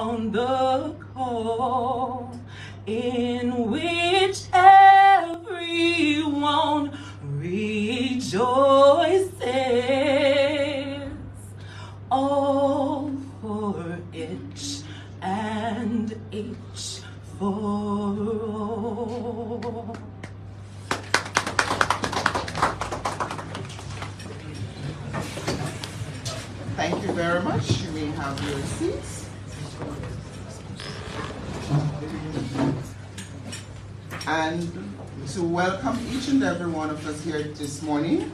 sound the call in which everyone rejoices, all for H and H for all. Thank you very much. You may have your seats. And to welcome each and every one of us here this morning,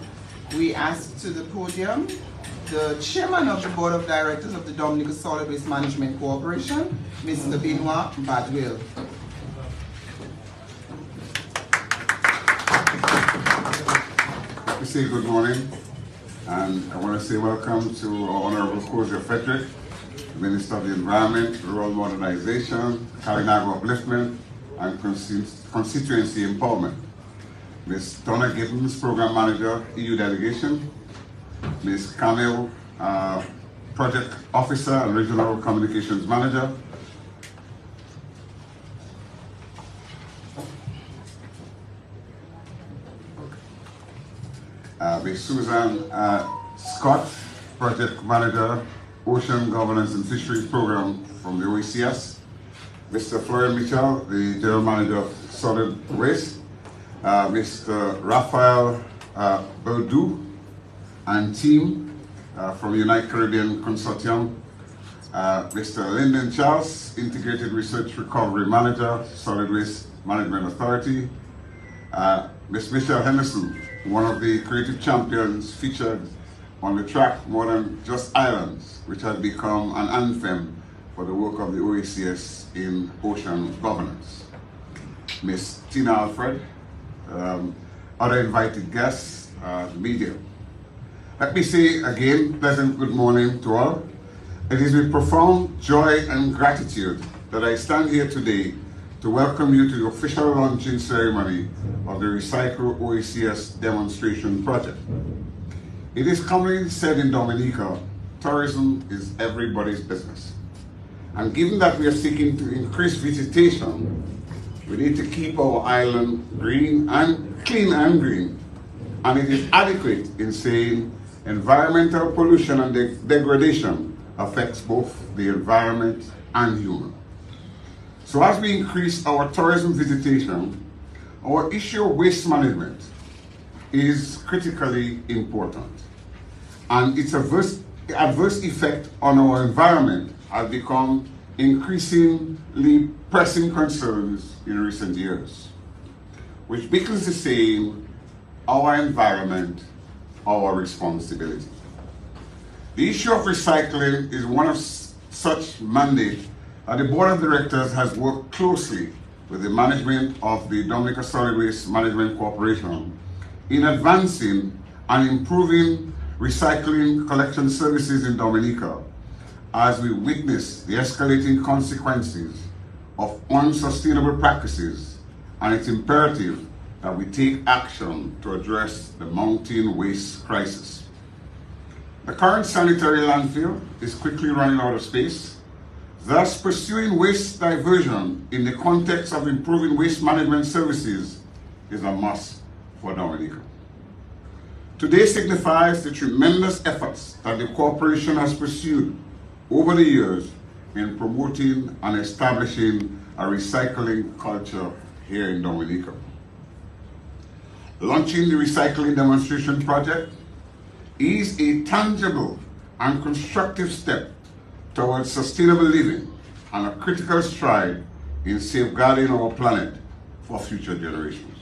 we ask to the podium the Chairman of the Board of Directors of the Dominica Solid Waste Management Corporation, Mr. Benoit Badwell. We say good morning, and I want to say welcome to our Honorable Kozia Frederick, Minister of the Environment, Rural Modernization, Kalinago Upliftment, and Constituency Empowerment. Ms. Donna Gibbons, Program Manager, EU Delegation, Ms. Camille, Project Officer and Regional Communications Manager, Ms. Susan Scott, Project Manager, Ocean Governance and Fisheries Program from the OECS, Mr. Florian Mitchell, the General Manager of Solid Waste, Mr. Raphael Boudou and team from United Caribbean Consortium, Mr. Lyndon Charles, Integrated Research Recovery Manager, Solid Waste Management Authority, Ms. Michelle Henderson, one of the creative champions featured on the track More Than Just Islands, which has become an anthem for the work of the OECS in ocean governance. Ms. Tina Alfred, other invited guests, media. Let me say again, pleasant good morning to all. It is with profound joy and gratitude that I stand here today to welcome you to the official launching ceremony of the Recycle OECS demonstration project. It is commonly said in Dominica, tourism is everybody's business. And given that we are seeking to increase visitation, we need to keep our island green and clean and green. And it is adequate in saying environmental pollution and degradation affects both the environment and human. So as we increase our tourism visitation, our issue of waste management is critically important. And its adverse effect on our environment has become increasingly pressing concerns in recent years, which begins to say our environment, our responsibility. The issue of recycling is one of such mandate that the Board of Directors has worked closely with the management of the Dominica Solid Waste Management Corporation in advancing and improving recycling collection services in Dominica as we witness the escalating consequences of unsustainable practices, and it's imperative that we take action to address the mounting waste crisis. The current sanitary landfill is quickly running out of space. Thus, pursuing waste diversion in the context of improving waste management services is a must for Dominica. Today signifies the tremendous efforts that the corporation has pursued over the years in promoting and establishing a recycling culture here in Dominica. Launching the recycling demonstration project is a tangible and constructive step towards sustainable living and a critical stride in safeguarding our planet for future generations.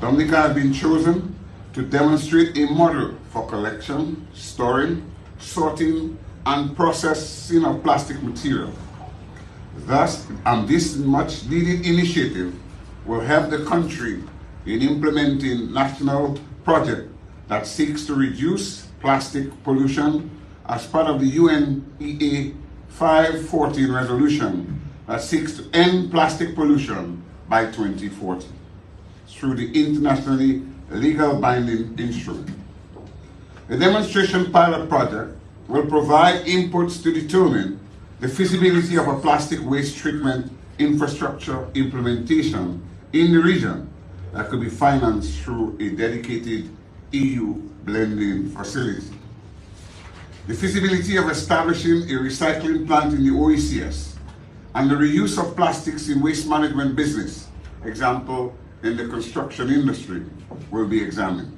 Dominica has been chosen to demonstrate a model for collection, storing, sorting, and processing of plastic material. Thus, this much needed initiative will help the country in implementing national project that seeks to reduce plastic pollution as part of the UNEA 514 resolution that seeks to end plastic pollution by 2040 through the internationally legal binding instrument. The demonstration pilot project will provide inputs to determine the feasibility of a plastic waste treatment infrastructure implementation in the region that could be financed through a dedicated EU blending facility. The feasibility of establishing a recycling plant in the OECS and the reuse of plastics in waste management business, example in the construction industry, will be examined.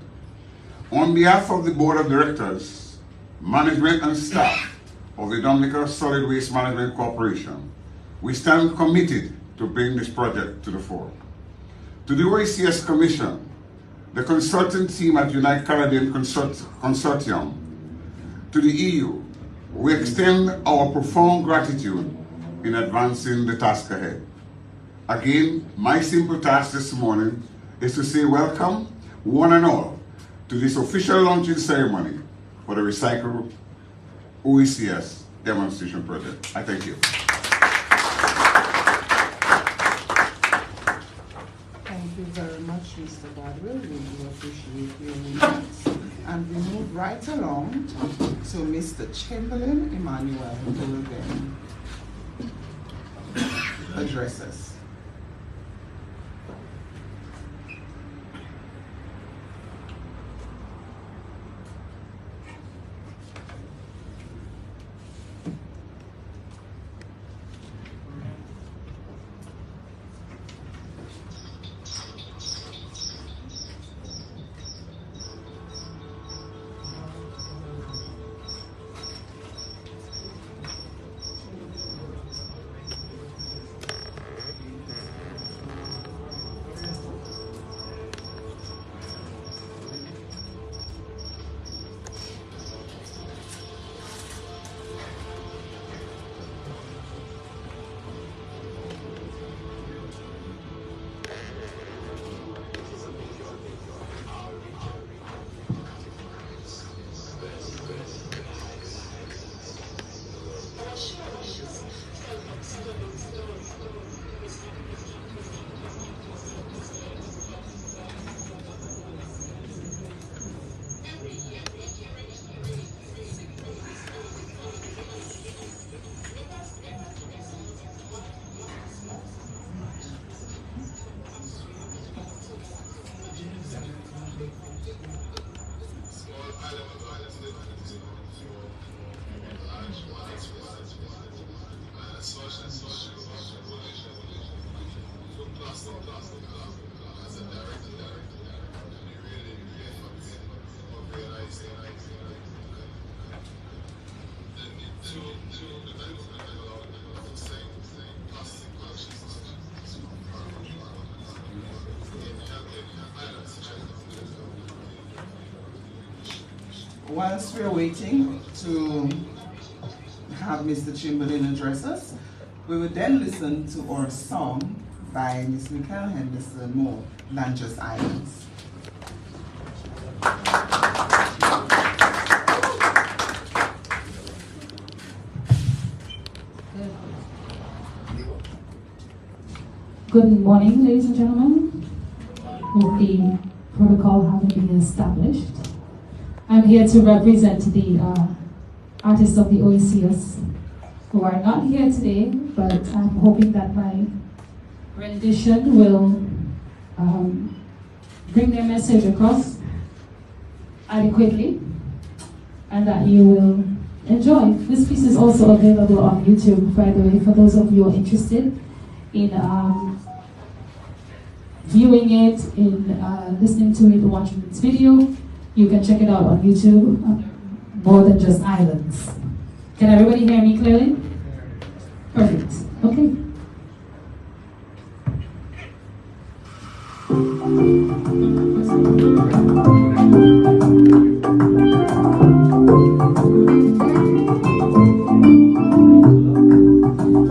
On behalf of the Board of Directors, management and staff of the Dominica Solid Waste Management Corporation, we stand committed to bring this project to the fore. To the OECS Commission, the consultant team at United Caribbean Consortium, to the EU, we extend our profound gratitude in advancing the task ahead. Again, my simple task this morning is to say welcome, one and all, to this official launching ceremony for the Recycle OECS demonstration project. I thank you. Thank you very much, Mr. Badwell. We do appreciate your remarks. And we move right along to Mr. Chamberlain Emmanuel, who will then address us. Whilst we're waiting to have Mr. Chamberlain address us, we will then listen to our song by Ms. Michael Henderson, More Than Just Islands. Good morning, ladies and gentlemen. With the protocol having been established, I'm here to represent the artists of the OECS who are not here today, but I'm hoping that my rendition will bring their message across adequately and that you will enjoy. This piece is also available on YouTube, by the way, for those of you who are interested in viewing it, in listening to it, watching its video. You can check it out on YouTube, More Than Just Islands. Can everybody hear me clearly? Perfect. Okay.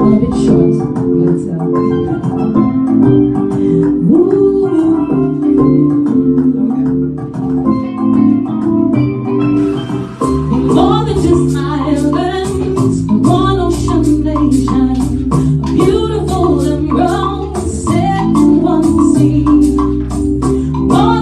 A bit short, but more than just islands, one ocean nation, a beautiful and brown, set in one sea. More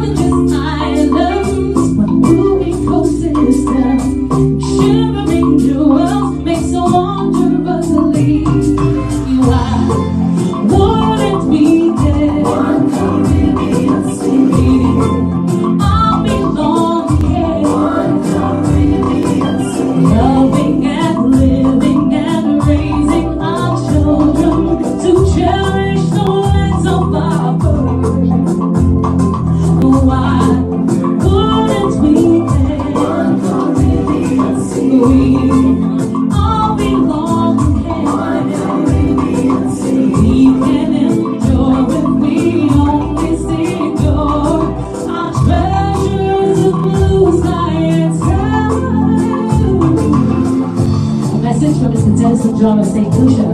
want to say Lucia.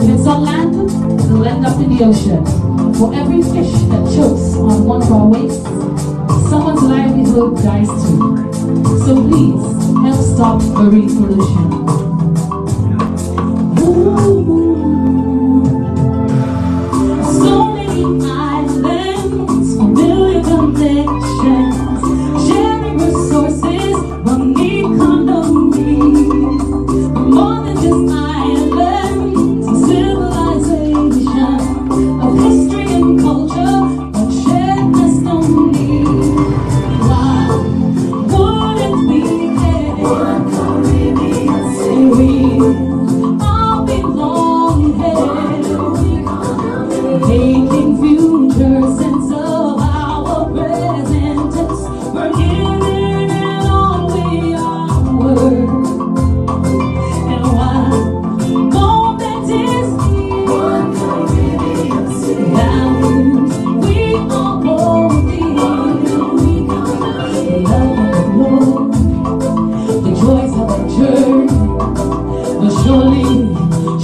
If it's on land, it'll end up in the ocean. For every fish that chokes on one of our wastes, someone's livelihood dies too. So please, help stop marine pollution. So many islands, familiar connections, sharing resources, one economy. More than just islands, a civilization of history and culture, of shared destiny. Why wouldn't we care? One Caribbean sea. We all belong here, making future sense of our present tense. We're giving it all we are worth. And why more than Disney? One Caribbean sea. Values we all hold dear. Love and glory, the joys of a journey will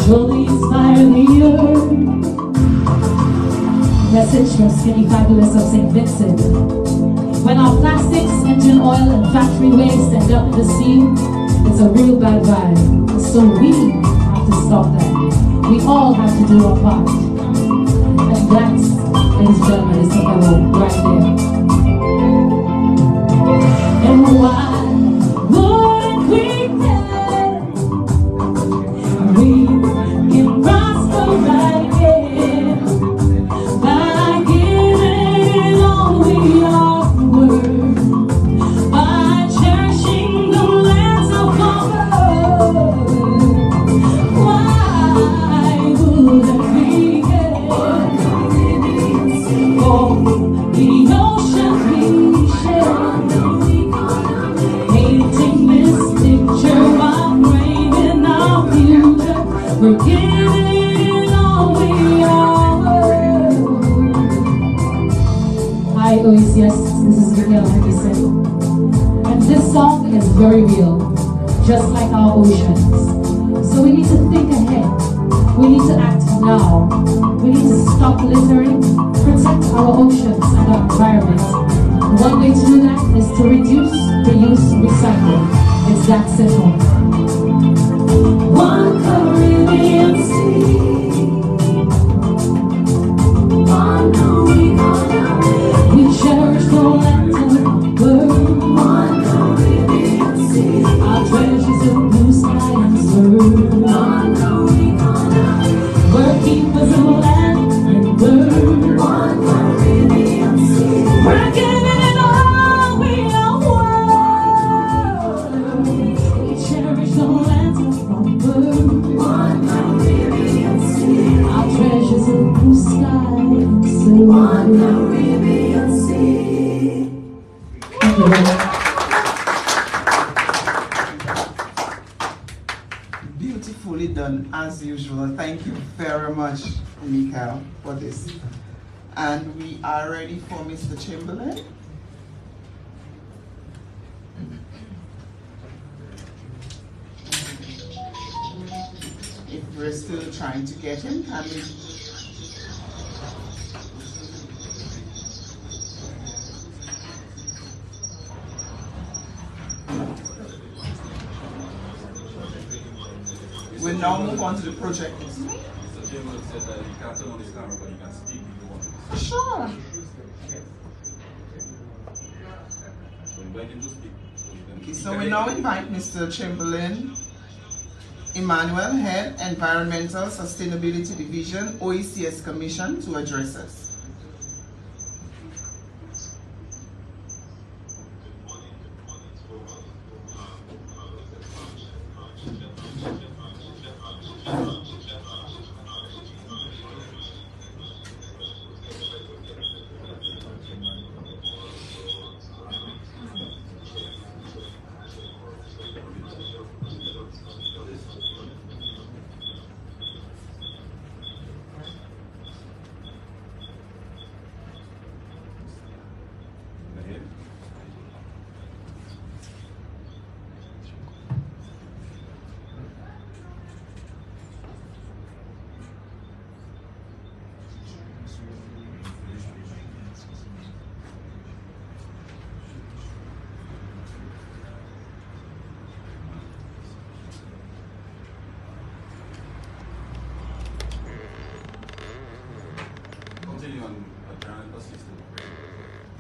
surely inspire the earth. Message from Skinny Fabulous of St. Vincent. When our plastics, engine oil, and factory waste end up in the sea, it's a real bad vibe. So we have to stop that. We all have to do our part. And that, ladies and gentlemen, is the memo right there. And why wouldn't we care? We can prosper right here by giving all we are worth, by cherishing the lands of our birth. Why wouldn't we care? For the ocean we share, painting this picture while framing our future. We're giving all we are worth. Hi OECS, this is Miguel Henderson. And this song is very real, just like our oceans. So we need to think ahead. We need to act now. We need to stop littering, protect our oceans and our environment. One way to do that is to reduce, reuse, recycle. It's that simple. One Caribbean sea. We cherish the land and the bird. One Caribbean sea. Our treasures of blue sky and surf. We're keepers of land and bird. One Caribbean sea. We're giving it all we are worth. We cherish the land and the bird. One Caribbean sea. Our treasures of blue sky and surf. One Caribbean sea. Thank you. Beautifully done as usual. Thank you very much, Mikael, for this. And we are ready for Mr. Chamberlain. If we're still trying to get him, can we? We'll now move on to the project. Mr. Chamberlain said that you can't turn on his camera, but you can speak if you want. Sure. So invite him to speak. Okay, so we now invite Mr. Chamberlain Emmanuel, Head, Environmental Sustainability Division, OECS Commission, to address us.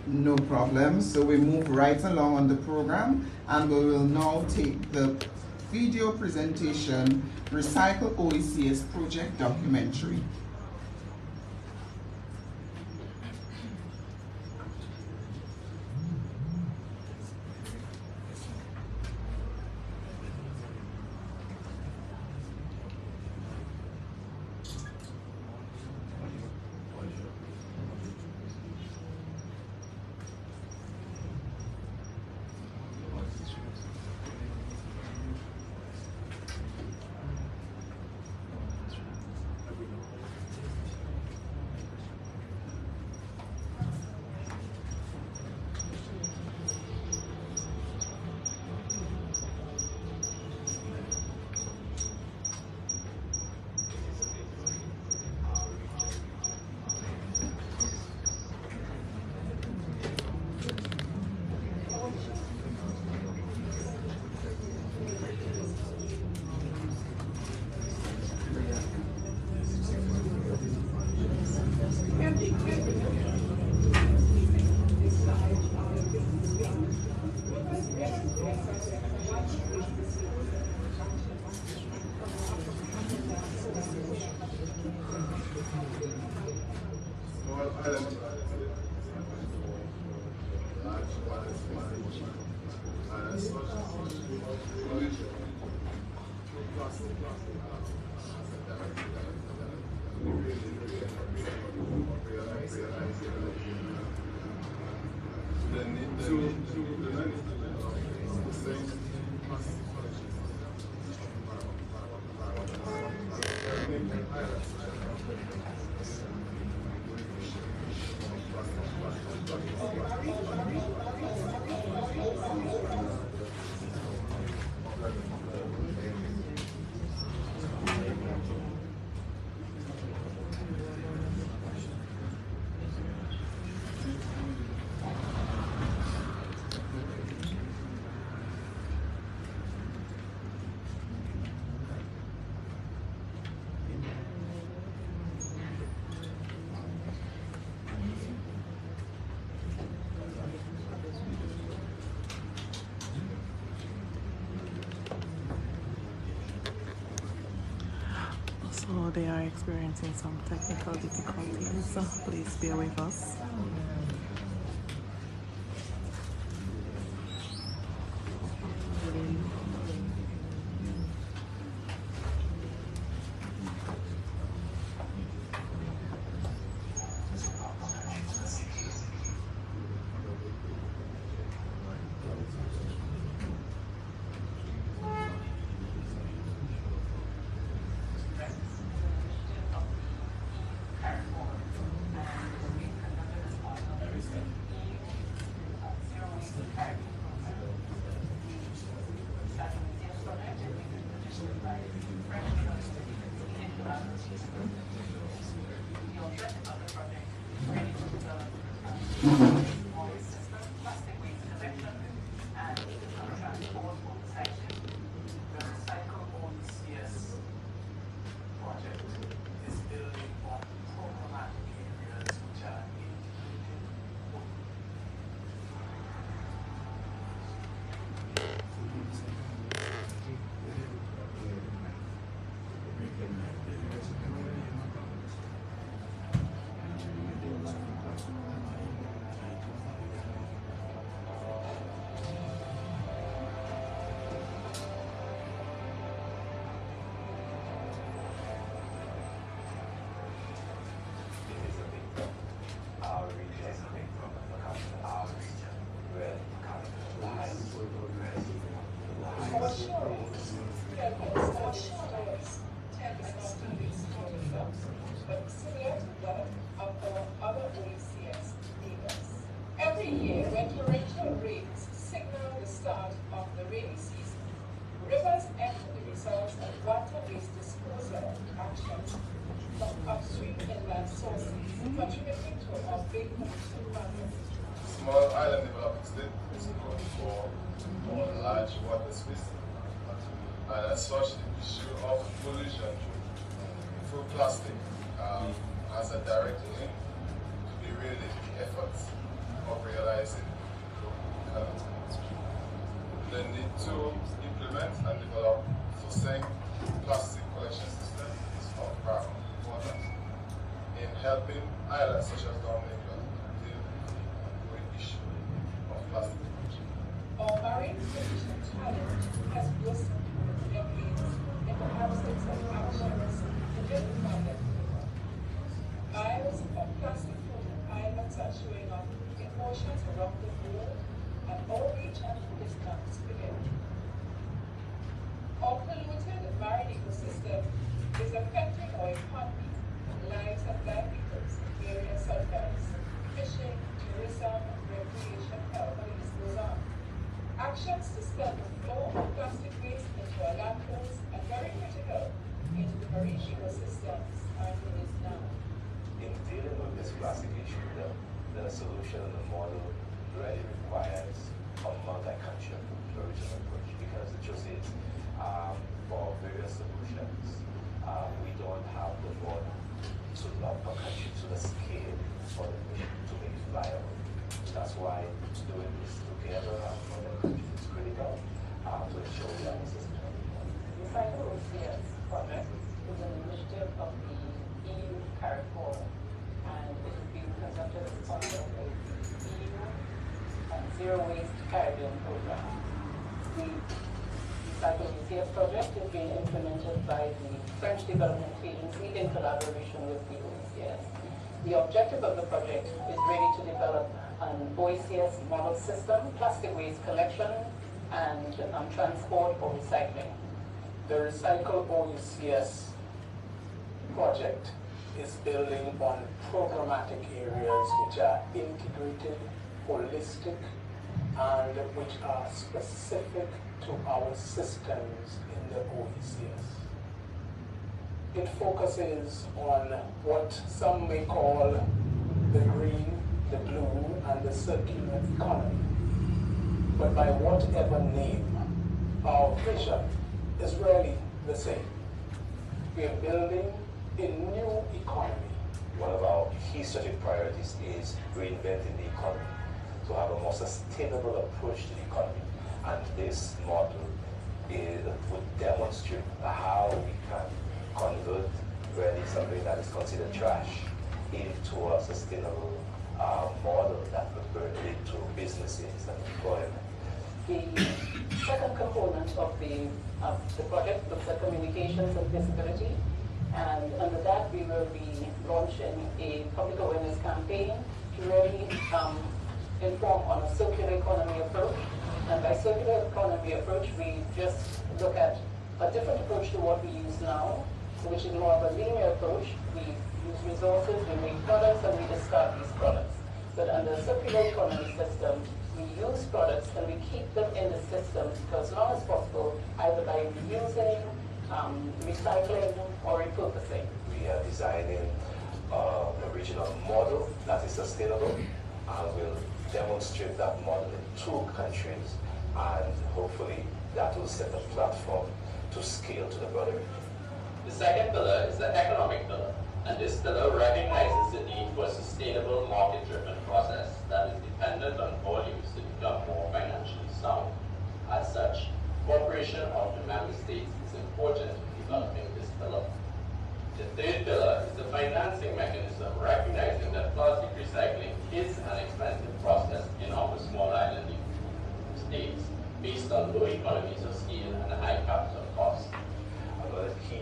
No problem. So we move right along on the program, and we will now take the video presentation, Recycle OECS Project Documentary. So they are experiencing some technical difficulties, so please bear with us. Other OECS neighbors. Every year, when torrential rains signal the start of the rainy season, rivers enter the results of water waste disposal actions from upstream inland sources, contributing to a big pollution problem. Small island development state is known for large water space, and as such, the issue of pollution through plastic has a direct link to the really the efforts of realizing the need to implement and develop sustained plastic collection system is of paramount importance in helping islands such as Dominica deal with the growing issue of plastic pollution. Our marine pollution challenge has worsened over the decades in the absence of actions to get the problem. Piles of plastic floating islands are showing up in oceans around the world, and outreach and focus camps begin. Our polluted marine ecosystem is affecting our economy, lives and livelihoods in various sectors: fishing, tourism, recreation, health, and the list goes on. Actions to stop the flow of plastic waste into our landfills and very critical into the marine ecosystems are needed now. In dealing with this plastic issue, the solution and the model really requires a multi-country original approach, because the truth is, for various solutions, we don't have the border to not per country to the scale for the mission to make it viable. That's why doing this together for the country is critical to ensure that this is The Cycle OECS project is an initiative of the EU CARIFOR, and it is being conducted as part of the EU Zero Waste Caribbean program. The Cycle OECS project is being implemented by the French Development Agency in collaboration with the OECS. The objective of the project is really to develop an OECS model system, plastic waste collection, and transport or recycling. The Recycle OECS project is building on programmatic areas which are integrated, holistic, and which are specific to our systems in the OECS. It focuses on what some may call the green, the blue, and the circular economy. But by whatever name, our vision is really the same. We are building a new economy. One of our key strategic priorities is reinventing the economy, to have a more sustainable approach to the economy. And this model would demonstrate how we can convert really something that is considered trash into a sustainable model that would lead to businesses and employment. The second component of the project looks at communications and visibility, and under that we will be launching a public awareness campaign to really inform on a circular economy approach. And by circular economy approach, we just look at a different approach to what we use now, which is more of a linear approach. We use resources, we make products, and we discard these products. But under a circular economy system, we use products and we keep them in the system for as long as possible, either by reusing, recycling, or repurposing. We are designing a regional model that is sustainable, and will demonstrate that model in 2 countries, and hopefully that will set a platform to scale to the broader region. The second pillar is the economic pillar, and this pillar recognizes the need for a sustainable market-driven process that is dependent on volumes to become more financially sound. As such, cooperation of the member states is important in developing this pillar. The third pillar is the financing mechanism, recognizing that plastic recycling is an expensive process in our small island states based on low economies of scale and high capital costs. Another key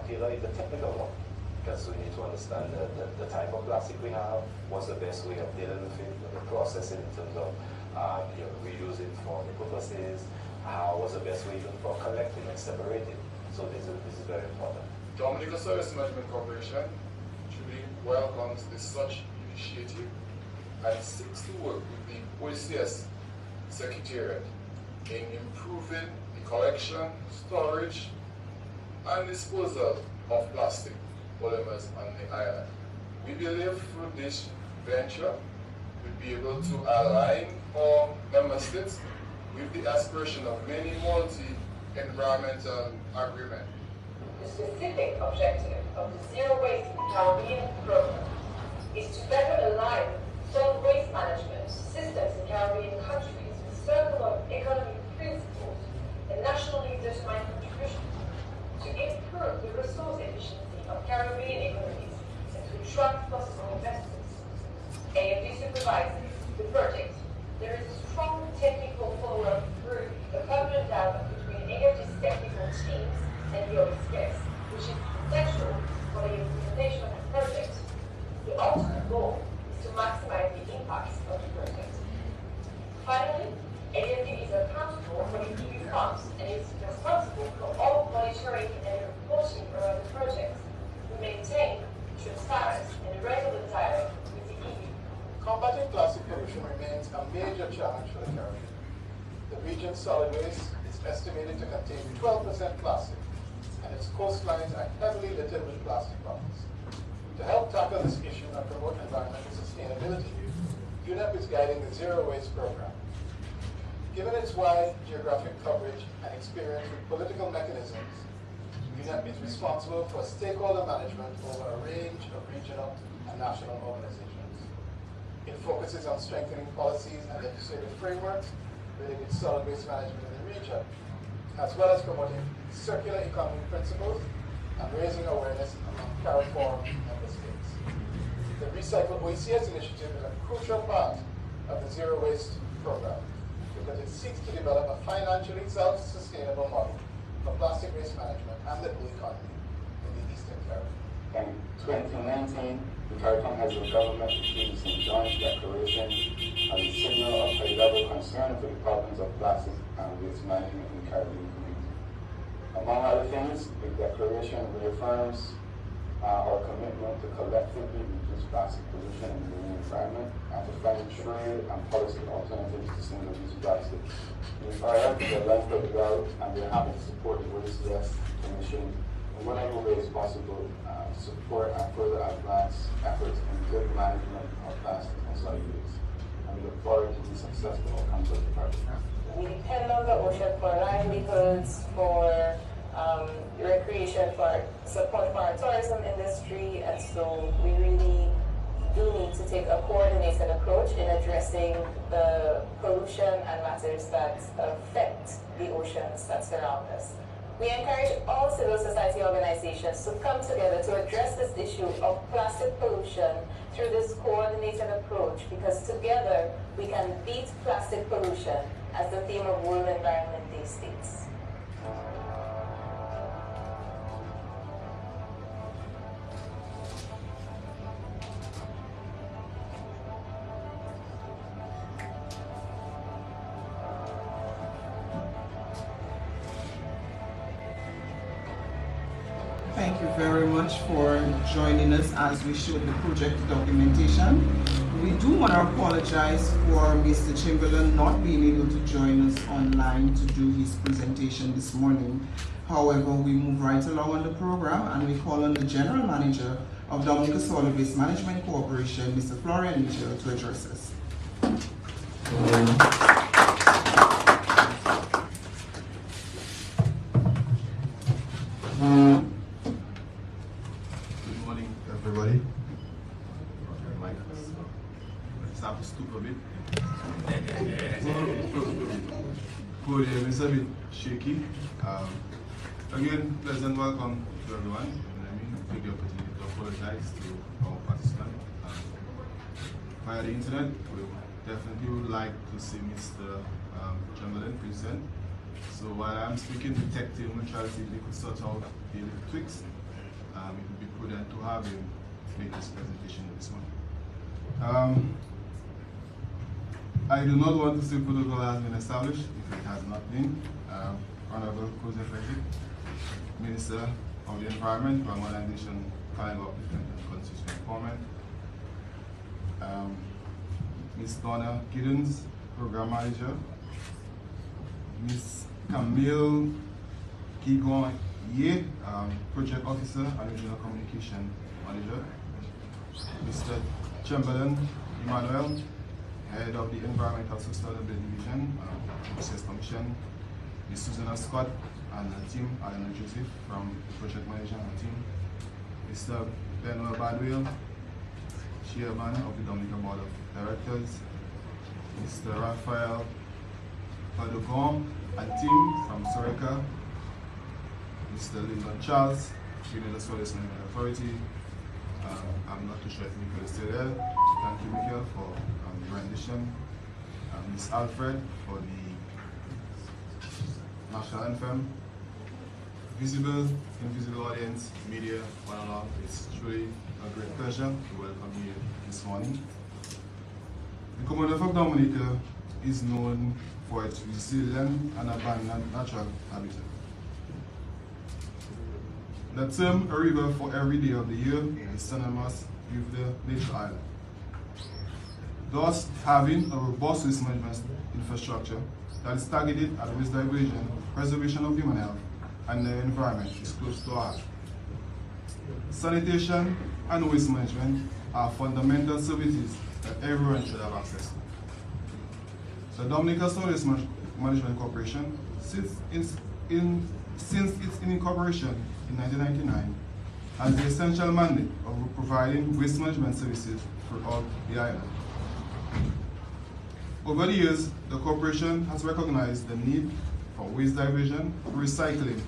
pillar is the technical one, because we need to understand the type of plastic we have, what's the best way of dealing with it, the processing in terms of reusing for the purposes, what's the best way even for collecting and separating. So this is very important. Dominica Service Management Corporation truly welcomes this such initiative and seeks to work with the OECS Secretariat in improving the collection, storage, and disposal of plastic polymers on the island. We believe through this venture, we'll be able to align our member states with the aspiration of many multi-environmental agreements. The specific objective of the Zero Waste Caribbean program is to better align solid waste management systems in Caribbean countries with circular economy principles and nationally determined contributions to improve the resource efficiency of Caribbean economies and to attract possible investors. AFD supervises the project. There is a strong technical follow-up through the permanent dialogue between AFD's technical teams and the OECS, which is essential for the implementation of the project. The ultimate goal is to maximize the impacts of the project. Finally, AFD is accountable for the EU funds and is responsible for all monitoring and reporting around the project. We maintain transparent and regular dialogue with the EU. Combating plastic pollution remains a major challenge for the Caribbean. The region's solid waste is estimated to contain 12% plastic, and its coastlines are heavily littered with plastic bottles. To help tackle this issue and promote environmental sustainability, UNEP is guiding the Zero Waste Program. Given its wide geographic coverage and experience with political mechanisms, UNEP is responsible for stakeholder management over a range of regional and national organizations. It focuses on strengthening policies and legislative frameworks related to solid waste management in the region, as well as promoting circular economy principles and raising awareness among CARIFORUM member states. The Recycle OECS initiative is a crucial part of the Zero Waste Program because it seeks to develop a financially self-sustainable model for plastic waste management and the blue economy in the Eastern Caribbean. In 2019, the CARICOM has a government issued a joint declaration as a signal of high-level concern for the problems of plastic and waste management in the Caribbean community. Among other things, the declaration reaffirms our commitment to collectively reduce plastic pollution in the marine environment and to find trade and policy alternatives to single-use plastic. We are at the length of the road, and we are happy to support the OECS Commission in whatever way is possible to support and further advance efforts in good management of plastic and solid waste. And we look forward to the successful outcomes of the project. We depend on the ocean for livelihoods, for recreation, for support for our tourism industry, and so we really do need to take a coordinated approach in addressing the pollution and matters that affect the oceans that surround us. We encourage all civil society organizations to come together to address this issue of plastic pollution through this coordinated approach, because together we can beat plastic pollution, as the theme of World Environment Day states. Thank you very much for joining us as we showed the project documentation. We do want to apologize for Mr. Chamberlain not being able to join us online to do his presentation this morning. However, we move right along on the program and we call on the General Manager of Dominica Solid Waste Management Corporation, Mr. Florian Mitchell, to address us. Everybody. Let's have to stoop a bit. Podium is a bit shaky. Again, pleasant welcome to everyone. I take the opportunity to apologize to our participants. Via the internet, we definitely would like to see Mr. Chamberlain present. So while I'm speaking, the tech team will try to see if they could sort out the tweaks. It would be prudent to have him make this presentation this morning. I do not want to say protocol has been established if it has not been. Honorable Joseph Minister of the Environment for Modernization, Calling Upliftment and Constitutional Empowerment. Ms. Donna Giddens, Program Manager. Ms. Camille Kigon Ye, Project Officer and Regional Communication Manager. Mr. Chamberlain Emmanuel, Head of the Environmental Sustainability Division, OECS Commission. Ms. Susanna Scott and the team, Alan Joseph from the Project Management team. Mr. Benoit Badwell, Chairman of the Dominica Board of Directors, Mr. Raphael Padogon and team from Soreka, Mr. Lyndon Charles, United Solid Management Authority. I'm not too sure if Michael is still there. Thank you, Michael, for the rendition. Ms. Alfred for the national anthem. Visible, invisible audience, media, one and all, it's truly a great pleasure to welcome you this morning. The Commonwealth of Dominica is known for its resilient and abundant natural habitat. The term "a river for every day of the year" is synonymous with the nature island. Thus, having a robust waste management infrastructure that is targeted at waste diversion, preservation of human health, and the environment is close to our heart. Sanitation and waste management are fundamental services that everyone should have access to. The Dominica Solid Waste Management Corporation, since its incorporation in 1999, has the essential mandate of providing waste management services throughout the island. Over the years, the corporation has recognized the need for waste diversion and recycling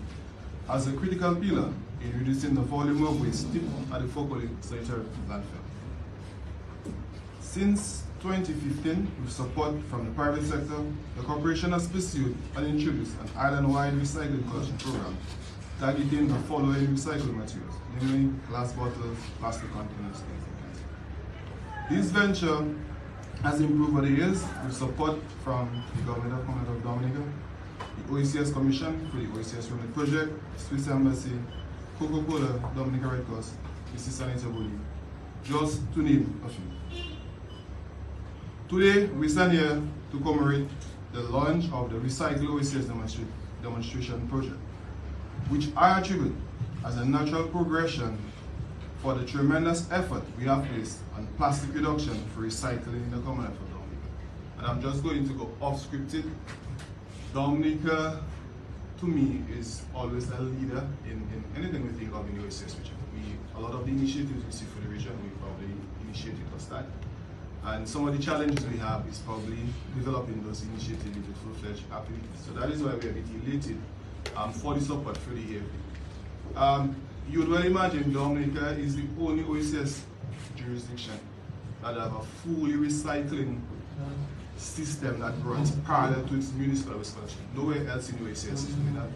as a critical pillar in reducing the volume of waste tipped at the Focoli Sanitary Landfill. Since 2015, with support from the private sector, the corporation has pursued and introduced an island-wide recycling collection program targeting the following recycled materials, namely glass bottles, plastic containers, things like that. This venture has improved over the years with support from the government of Commonwealth of Dominica, the OECS Commission for the OECS Remit Project, Swiss Embassy, Coca-Cola, Dominica Red Cross, Mrs. Sanita Boli, just to name a few. Today, we stand here to commemorate the launch of the Recycle OECS Demonstration Project, which I attribute as a natural progression for the tremendous effort we have placed on plastic reduction for recycling in the Commonwealth of Dominica. And I'm just going to go off-scripted. Dominica, to me, is always a leader in anything we think of in the OECS region. A lot of the initiatives we see for the region, we probably initiated or start. And some of the challenges we have is probably developing those initiatives into full-fledged activities. So that is why we are a bit elated for the support for the AFD. You would well imagine Dominica is the only OECS jurisdiction that have a fully recycling system that runs parallel to its municipal waste collection. Nowhere else in the OECS is doing that.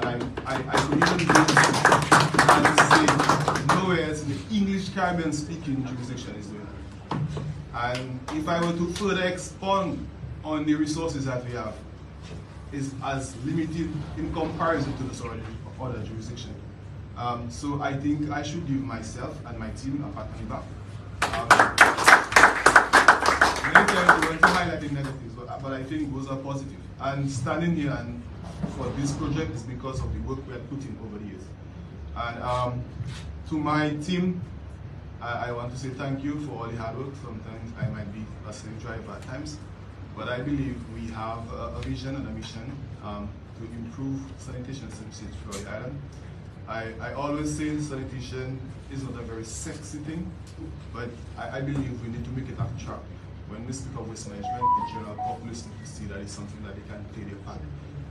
And I could even go and say nowhere else in the English Caribbean speaking jurisdiction is doing that. And if I were to further expand on the resources that we have, is as limited in comparison to the other jurisdictions. So I think I should give myself and my team a pat on the back. Many times we want to highlight the negatives, but I think those are positive. And standing here and for this project is because of the work we have put in over the years. And to my team, I want to say thank you for all the hard work. Sometimes I might be a slave driver at times, but I believe we have a vision and a mission to improve sanitation services throughout the island. I always say sanitation is not a very sexy thing, but I believe we need to make it attractive. When we speak of waste management, the general populace need to see that it's something that they can play their part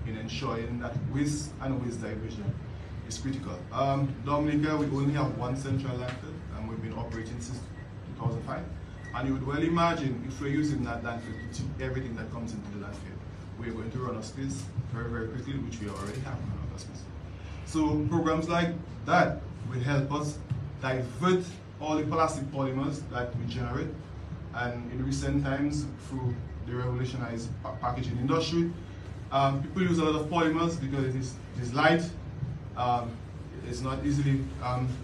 in ensuring that waste and waste diversion is critical. Dominica, we only have one central landfill, and we've been operating since 2005. And you would well imagine if we're using that landfill to tip everything that comes into the landfill, we're going to run out of space very, very quickly, which we already have run out of space. So programs like that will help us divert all the plastic polymers that we generate. And in recent times, through the revolutionized packaging industry, people use a lot of polymers because it is light, it's not easily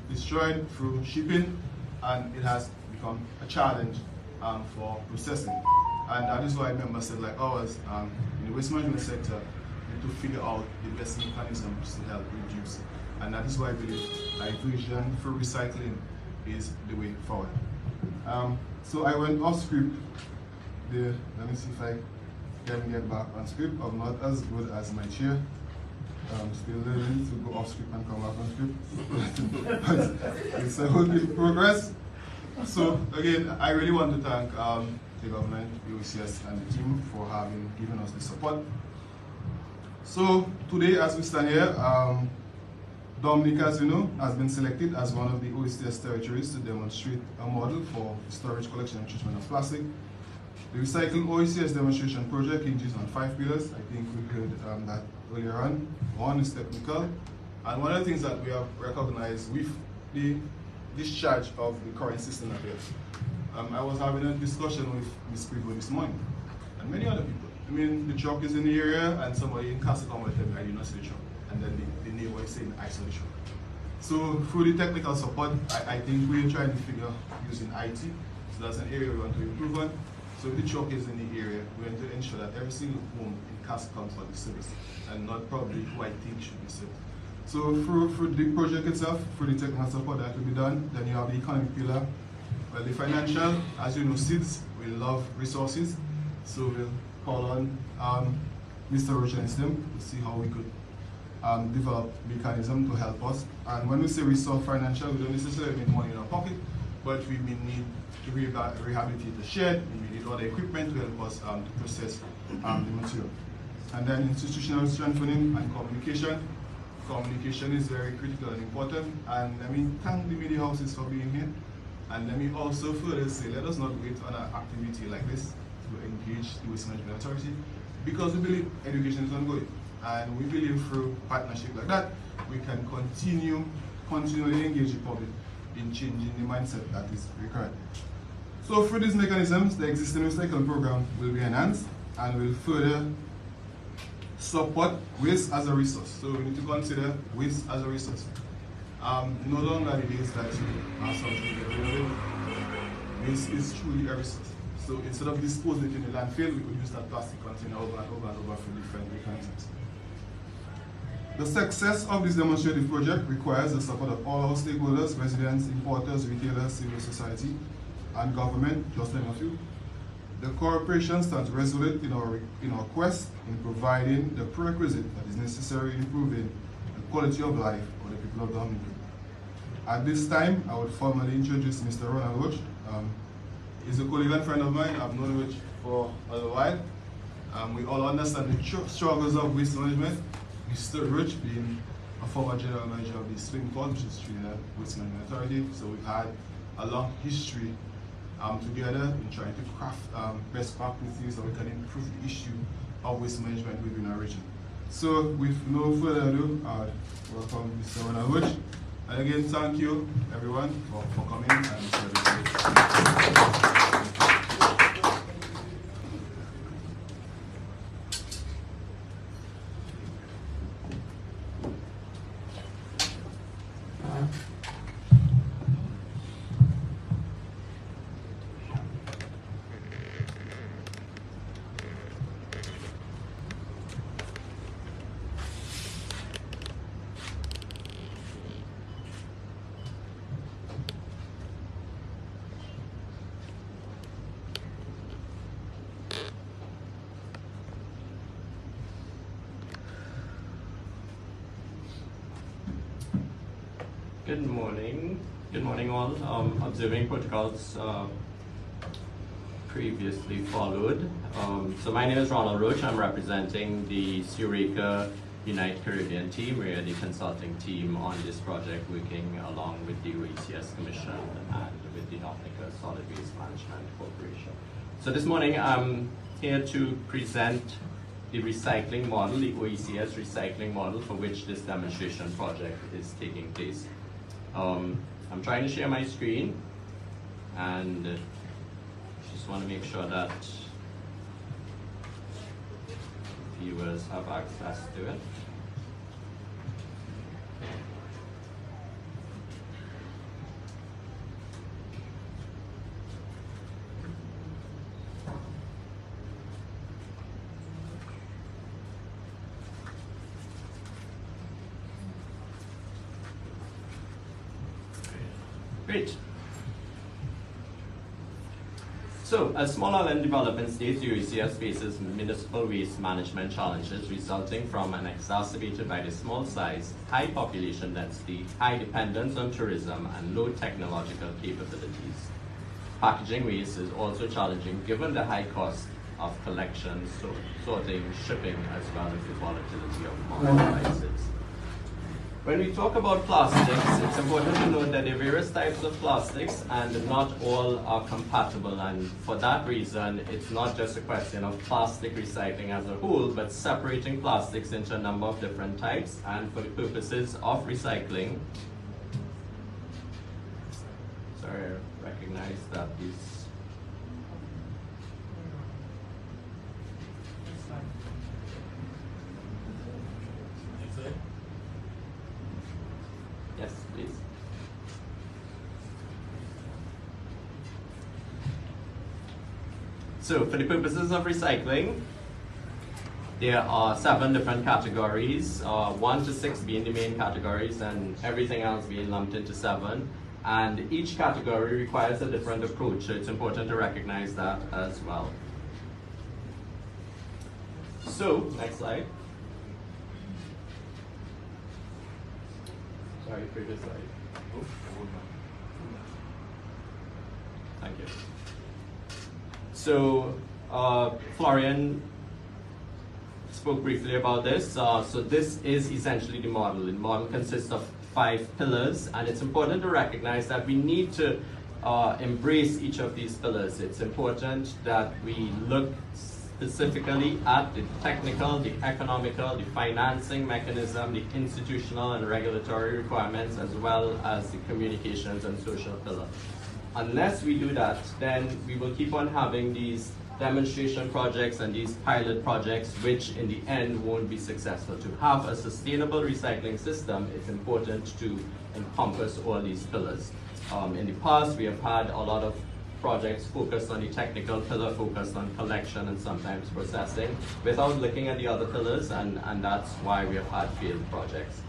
destroyed through shipping, and it has become a challenge for processing. And that is why members said like ours, in the waste management sector, we need to figure out the best mechanisms to help reduce. And that is why I believe diversion for recycling is the way forward. So I went off script there. Let me see if I can get back on script. I'm not as good as my chair. I'm still learning to go off script and come back on script. But it's a work in progress. So again, I really want to thank the government, the OECS, and the team for given us the support. So today, as we stand here, Dominica, as you know, has been selected as one of the OECS territories to demonstrate a model for storage, collection, and treatment of plastic. The Recycle OECS demonstration project hinges on 5 pillars. I think we heard that earlier on. One is technical, and one of the things that we have recognized with the discharge of the current system affairs. I was having a discussion with Ms. Privo this morning, and many other people. I mean, the truck is in the area, and somebody in Castle will tell me, I did not see the truck. And then the neighbor is saying, I saw the truck. So through the technical support, I think we're trying to figure using IT. So that's an area we want to improve on. So if the truck is in the area, we want to ensure that every single home in Castle comes for the service, and not probably who I think should be served. So through the project itself, through the technical support that will be done, then you have the economic pillar. Well, the financial, as you know, SIDS, we love resources. So we'll call on Mr. Roach and his team to see how we could develop mechanism to help us. And when we say resource financial, we don't necessarily need money in our pocket, but we may need to rehabilitate the shed, we may need other equipment to help us to process the material. And then institutional strengthening and communication. Communication is very critical and important, and let me thank the media houses for being here. And let me also further say, let us not wait on an activity like this to engage the Waste Management Authority, because we believe education is ongoing. And we believe through partnership like that, we can continually engage the public in changing the mindset that is required. So through these mechanisms, the existing recycle program will be enhanced and will further support waste as a resource. So we need to consider waste as a resource. No longer the days that you have something to get rid of it. Waste is truly a resource. So instead of disposing it in the landfill, we could use that plastic container over and over and over for different mechanisms. The success of this demonstrative project requires the support of all our stakeholders, residents, importers, retailers, civil society, and government, just to name a few. The corporation stands resolute in our quest in providing the prerequisite that is necessary in improving the quality of life of the people of Dominica. At this time, I would formally introduce Mr. Ronald Roach. He's a colleague and friend of mine. I've known Roach for a little while. We all understand the struggles of waste management. Mr. Roach being a former general manager of the Swing Port, which is Trinidad Waste Management Authority. So we've had a long history together in trying to craft best practices so we can improve the issue of waste management within our region. So with no further ado, welcome Mr. Ronald Roach. And again, thank you everyone for coming and serving. Good morning. Good morning all. Observing protocols previously followed. So my name is Ronald Roach. I'm representing the Eureka Unite Caribbean team. We're the consulting team on this project, working along with the OECS Commission and with the Dominica Solid Waste Management Corporation. So this morning I'm here to present the recycling model, the OECS recycling model for which this demonstration project is taking place. I'm trying to share my screen and just want to make sure that viewers have access to it. Great. So, as small island development states, the OECS faces municipal waste management challenges resulting from an exacerbated by the small size, high population density, high dependence on tourism, and low technological capabilities. Packaging waste is also challenging given the high cost of collection, sorting, shipping, as well as the volatility of market prices. When we talk about plastics, it's important to note that there are various types of plastics and not all are compatible, and for that reason, it's not just a question of plastic recycling as a whole, but separating plastics into a number of different types, and for the purposes of recycling, sorry, I recognize that these Yes, please. So, for the purposes of recycling, there are 7 different categories, 1 to 6 being the main categories and everything else being lumped into 7. And each category requires a different approach, so it's important to recognize that as well. So, next slide. Sorry, previous slide. Thank you. So, Florian spoke briefly about this. So this is essentially the model. The model consists of 5 pillars, and it's important to recognize that we need to embrace each of these pillars. It's important that we look specifically at the technical, the economical, the financing mechanism, the institutional and regulatory requirements, as well as the communications and social pillar. Unless we do that, then we will keep on having these demonstration projects and these pilot projects, which in the end won't be successful. To have a sustainable recycling system, it's important to encompass all these pillars. In the past, we have had a lot of projects focused on the technical pillar, focused on collection and sometimes processing, without looking at the other pillars, and that's why we have had failed projects.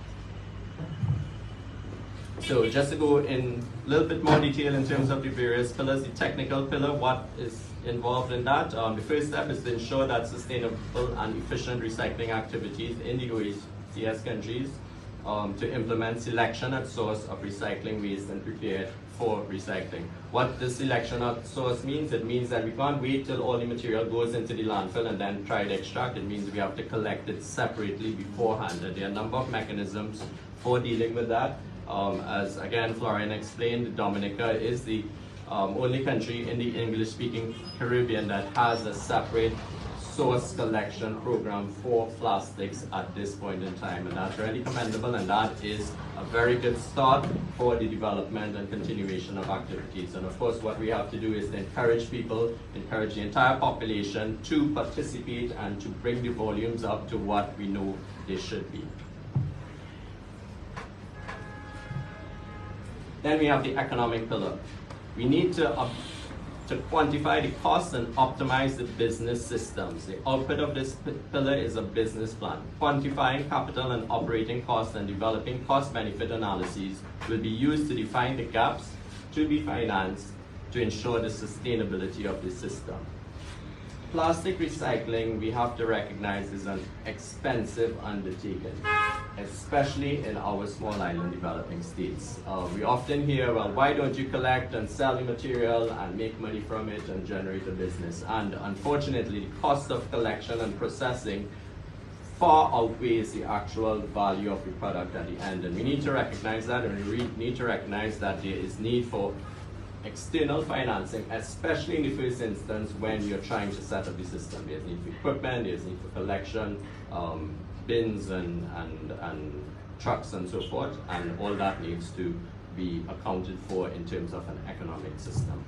So just to go in a little bit more detail in terms of the various pillars, the technical pillar, what is involved in that? The first step is to ensure that sustainable and efficient recycling activities in the OECS countries to implement selection at source of recycling waste and prepare it for recycling. What the selection at source means, it means that we can't wait till all the material goes into the landfill and then try to extract. It means we have to collect it separately beforehand. And there are a number of mechanisms for dealing with that. As again Florian explained, Dominica is the only country in the English-speaking Caribbean that has a separate source collection program for plastics at this point in time, and that's really commendable, and that is a very good start for the development and continuation of activities. And of course what we have to do is to encourage people, encourage the entire population to participate and to bring the volumes up to what we know they should be. Then we have the economic pillar. We need to quantify the costs and optimize the business systems. The output of this pillar is a business plan. Quantifying capital and operating costs and developing cost-benefit analyses will be used to define the gaps to be financed to ensure the sustainability of the system. Plastic recycling, we have to recognize, is an expensive undertaking, especially in our small island developing states. We often hear, well, why don't you collect and sell the material and make money from it and generate a business? And unfortunately, the cost of collection and processing far outweighs the actual value of the product at the end. And we need to recognize that, and we need to recognize that there is need for external financing, especially in the first instance when you're trying to set up the system. There's need for equipment, there's need for collection, bins and trucks and so forth, and all that needs to be accounted for in terms of an economic system.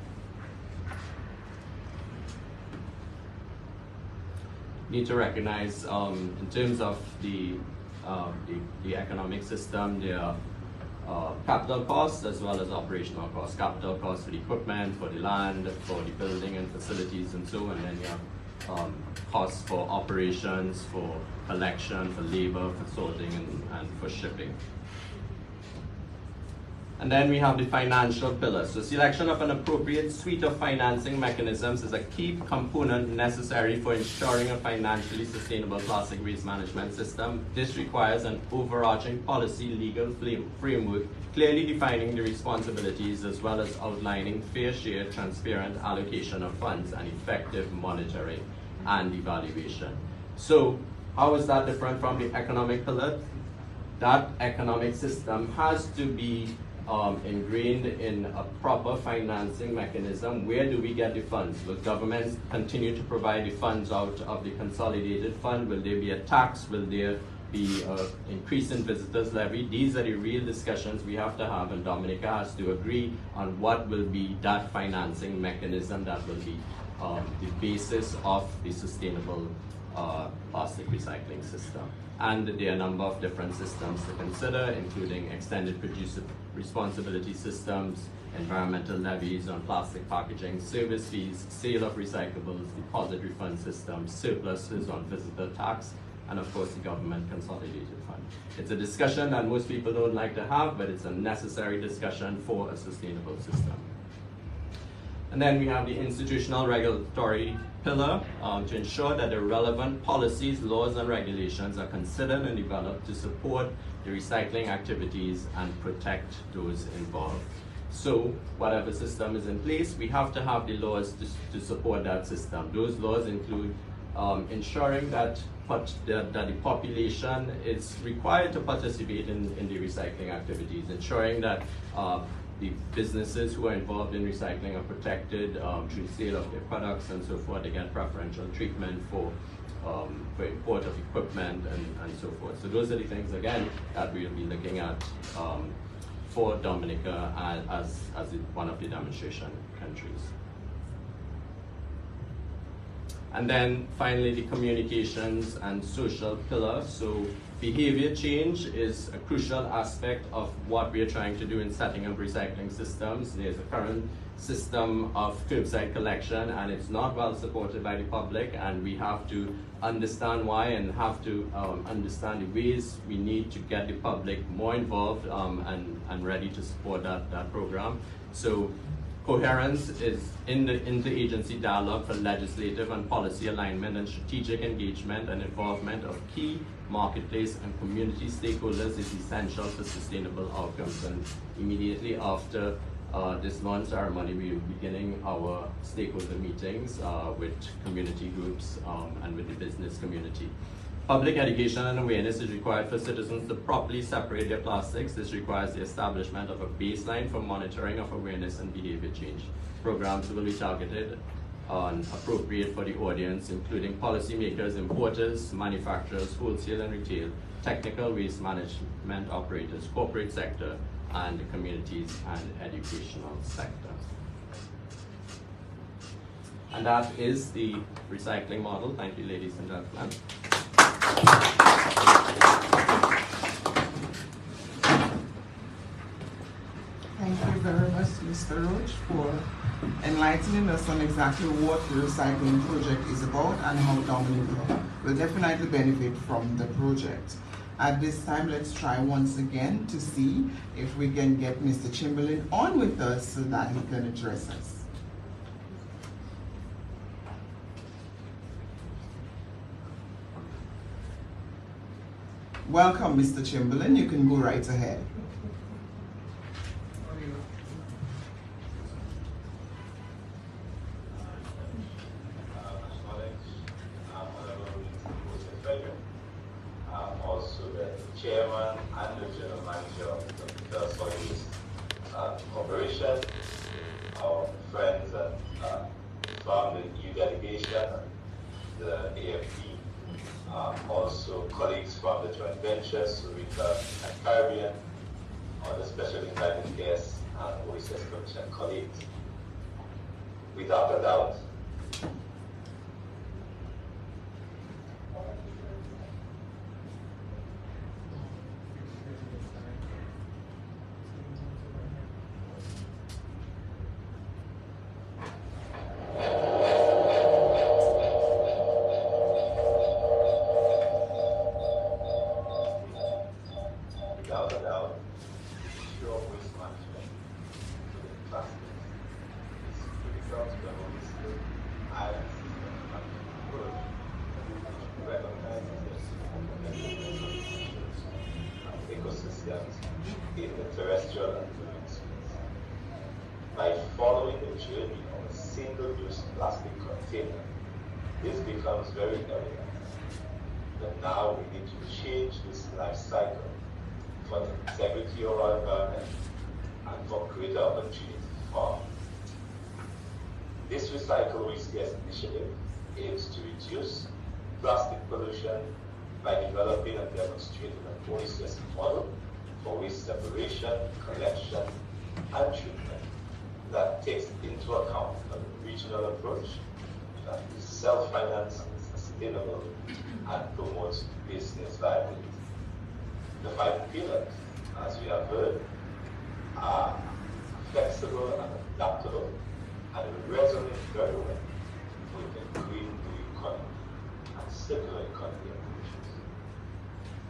Need to recognize in terms of the economic system, there are capital costs as well as operational costs. Capital costs for the equipment, for the land, for the building and facilities and so on. And then you have costs for operations, for collection, for labor, for sorting and for shipping. And then we have the financial pillar. So selection of an appropriate suite of financing mechanisms is a key component necessary for ensuring a financially sustainable plastic waste management system. This requires an overarching policy legal framework, clearly defining the responsibilities as well as outlining fair share, transparent allocation of funds, and effective monitoring and evaluation. So how is that different from the economic pillar? That economic system has to be ingrained in a proper financing mechanism. Where do we get the funds? Will governments continue to provide the funds out of the consolidated fund? Will there be a tax? Will there be an increase in visitors levy? These are the real discussions we have to have, and Dominica has to agree on what will be that financing mechanism that will be the basis of the sustainable plastic recycling system. And there are a number of different systems to consider, including extended producer responsibility systems, environmental levies on plastic packaging, service fees, sale of recyclables, deposit refund systems, surpluses on visitor tax, and of course the government consolidated fund. It's a discussion that most people don't like to have, but it's a necessary discussion for a sustainable system. And then we have the institutional regulatory pillar to ensure that the relevant policies, laws, and regulations are considered and developed to support the recycling activities and protect those involved. So whatever system is in place, we have to have the laws to support that system. Those laws include ensuring that the population is required to participate in the recycling activities, ensuring that the businesses who are involved in recycling are protected through sale of their products and so forth. They get preferential treatment for import of equipment and so forth. So those are the things, again, that we'll be looking at for Dominica as one of the demonstration countries. And then finally, the communications and social pillar. So behavior change is a crucial aspect of what we are trying to do in setting up recycling systems. There's a current system of curbside collection, and it's not well supported by the public, and we have to understand why and have to understand the ways we need to get the public more involved and ready to support that program. So coherence is in the interagency dialogue for legislative and policy alignment and strategic engagement and involvement of key marketplace and community stakeholders is essential for sustainable outcomes. And immediately after this launch ceremony, we will be beginning our stakeholder meetings with community groups and with the business community. Public education and awareness is required for citizens to properly separate their plastics. This requires the establishment of a baseline for monitoring of awareness and behavior change. Programs will be targeted and appropriate for the audience, including policymakers, importers, manufacturers, wholesale and retail, technical waste management operators, corporate sector, and the communities and educational sector. And that is the recycling model. Thank you, ladies and gentlemen. Thank you very much, Mr. Roach, for enlightening us on exactly what the recycling project is about and how Dominica will definitely benefit from the project. At this time, let's try once again to see if we can get Mr. Chamberlain on with us so that he can address us. Welcome, Mr. Chamberlain. You can go right ahead. I'm also the chairman and the general manager of the Solid Waste Corporation, our friends from the EU delegation, the AFP. Also colleagues from the joint venture, Surika and Caribbean, other special invited guests, and OECS Commission colleagues. Without a doubt, plastics is critical to the holistic island system approach, which recognizes the significance of ecosystems in the terrestrial and marine space. By following the journey of a single-use plastic container, this becomes very evident that now we need to change this life cycle for the integrity of our environment and for greater opportunity for farming. This Recycle OECS initiative aims to reduce plastic pollution by developing and demonstrating an OECS model for waste separation, collection, and treatment that takes into account a regional approach that is self-financed, sustainable, and promotes business viability. The 5 pillars, as we have heard, are flexible and adaptable and resonate very well with the green new economy and circular economy approaches.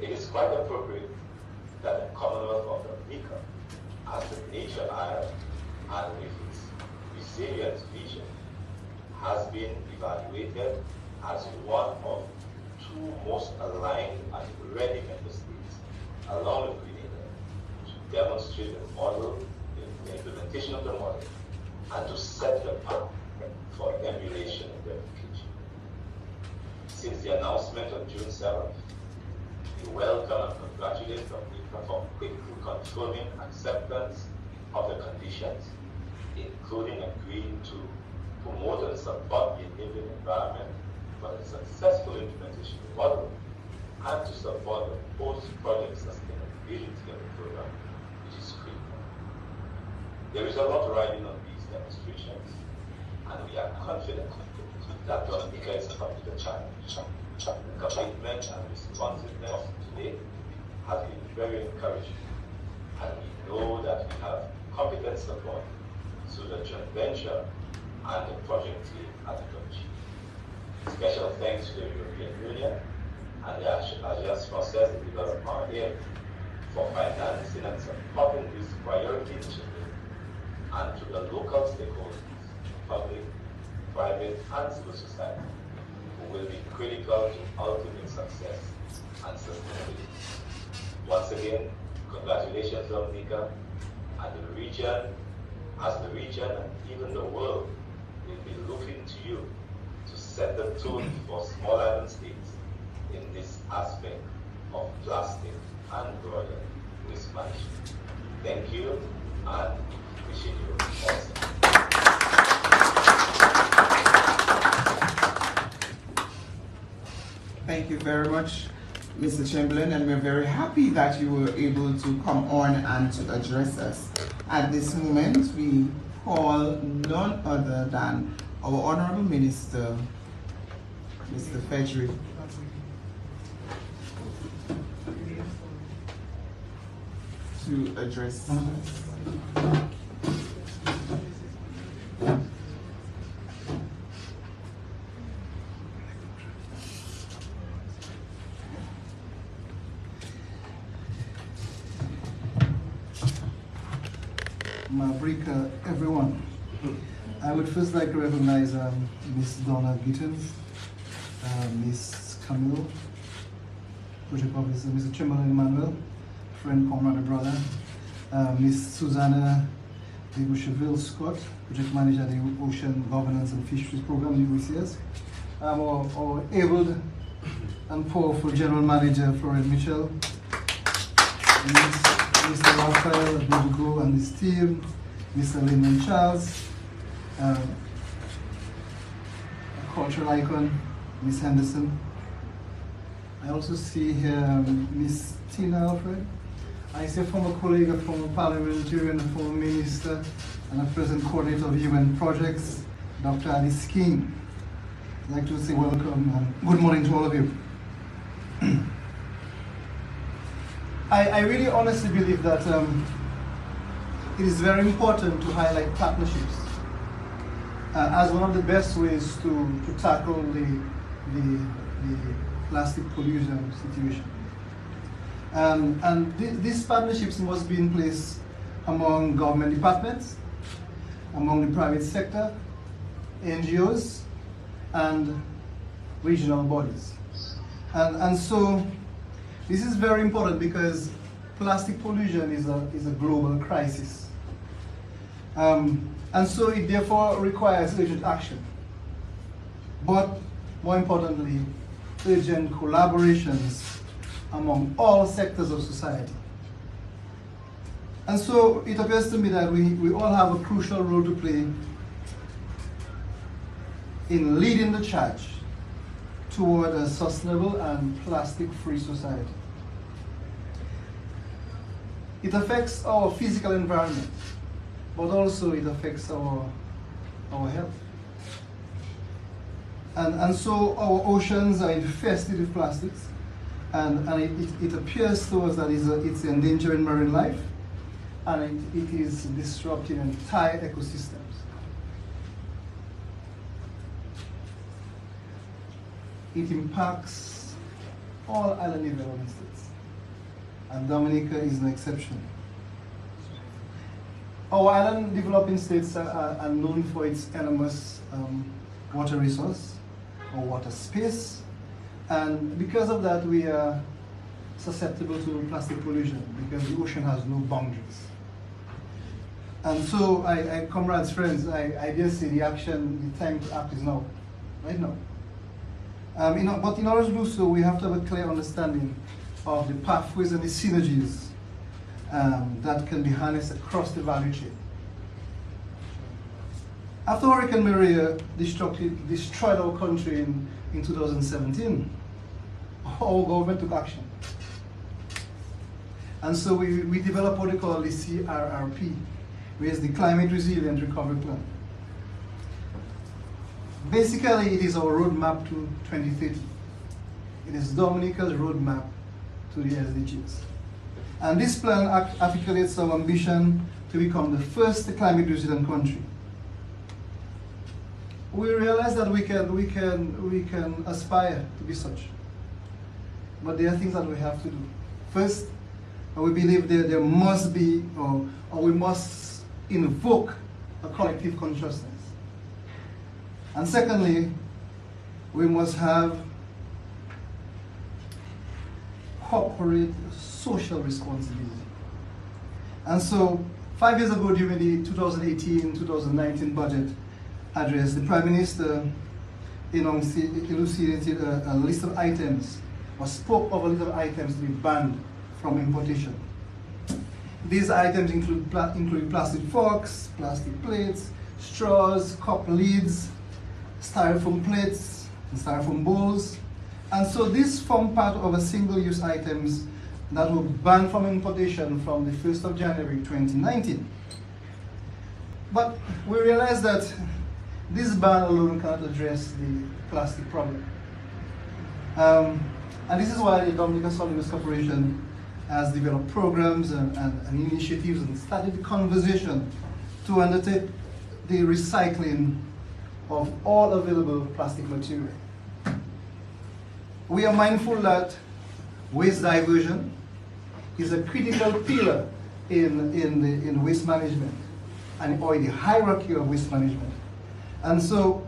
It is quite appropriate that the Commonwealth of Dominica, as a nation island and with its resilient vision, has been evaluated as one of 2 most aligned and ready member states, along with Grenada, to demonstrate the model, the implementation of the model, and to set the path for emulation and replication. Since the announcement on June 7th, we welcome and congratulate Dominica for quickly confirming acceptance of the conditions, including agreeing to promote and support the enabling environment for the successful implementation of the model, and to support the post-project sustainability of the program, which is critical. There is a lot riding on these demonstrations, and we are confident that Dominica is up to the challenge. The commitment and responsiveness today has been very encouraging, and we know that we have competent support through the joint venture and the project team at the country. Special thanks to the European Union and the Agence Française de Développement here for financing and supporting this priority initiative, and to the local stakeholders, public, private, and civil society, who will be critical to ultimate success and sustainability. Once again, congratulations, Dominica, and the region, as the region and even the world will be looking to you to set the tone for small island states in this aspect of plastic and broader waste management. Thank you, and wishing you all success. Thank you very much, Mr. Chamberlain, and we're very happy that you were able to come on and to address us. At this moment, we call none other than our Honorable Minister, Mr. Fedrick, to address us. Mabrika, everyone. I would first like to recognize Ms. Donna Gittins, Ms. Camille, Project Officer, Mr. Chamberlain Emmanuel, friend, comrade, and brother, Ms. Susanna de Boucheville Scott, Project Manager at the Ocean Governance and Fisheries Program, OECS, our able and powerful General Manager, Florence Mitchell, Mr. Raphael Bodugo and his team, Mr. Lyndon Charles, a cultural icon, Ms. Henderson. I also see here Ms. Tina Alfred. I see a former colleague, a former parliamentarian, a former minister, and a present coordinator of UN projects, Dr. Alice King. I'd like to say welcome and good morning to all of you. I really honestly believe that it is very important to highlight partnerships as one of the best ways to tackle the plastic pollution situation. And these partnerships must be in place among government departments, among the private sector, NGOs, and regional bodies. And so this is very important because plastic pollution is a global crisis. And so it therefore requires urgent action. But more importantly, urgent collaborations among all sectors of society. And so it appears to me that we all have a crucial role to play in leading the charge toward a sustainable and plastic-free society. It affects our physical environment, but also it affects our health. And so our oceans are infested with plastics, and it appears to us that it's endangering marine life, and it is disrupting entire ecosystems. It impacts all island developing states, and Dominica is no exception. Our island developing states are known for its enormous water resource or water space, and because of that we are susceptible to plastic pollution because the ocean has no boundaries. And so comrades, friends, I dare say the time to act is now, right now. But in order to do so, we have to have a clear understanding of the pathways and the synergies that can be harnessed across the value chain. After Hurricane Maria destroyed our country in 2017, our government took action. And so we developed what we call the CRRP, which is the Climate Resilient Recovery Plan. Basically, it is our roadmap to 2030. It is Dominica's roadmap to the SDGs. And this plan articulates our ambition to become the first climate resilient country. We realize that we can aspire to be such, but there are things that we have to do. First, we believe there must be, or we must invoke a collective consciousness. And secondly, we must have corporate social responsibility. And so 5 years ago during the 2018-2019 budget address, the Prime Minister elucidated a list of items, or spoke of a list of items to be banned from importation. These items include plastic forks, plastic plates, straws, cup lids, styrofoam plates, and styrofoam bowls. And so these form part of a single-use items that were banned from importation from the 1st of January 2019. But we realized that this ban alone cannot address the plastic problem. And this is why the Dominica Solid Waste Corporation has developed programs and initiatives and started the conversation to undertake the recycling of all available plastic material. We are mindful that waste diversion is a critical pillar in waste management or in the hierarchy of waste management. And so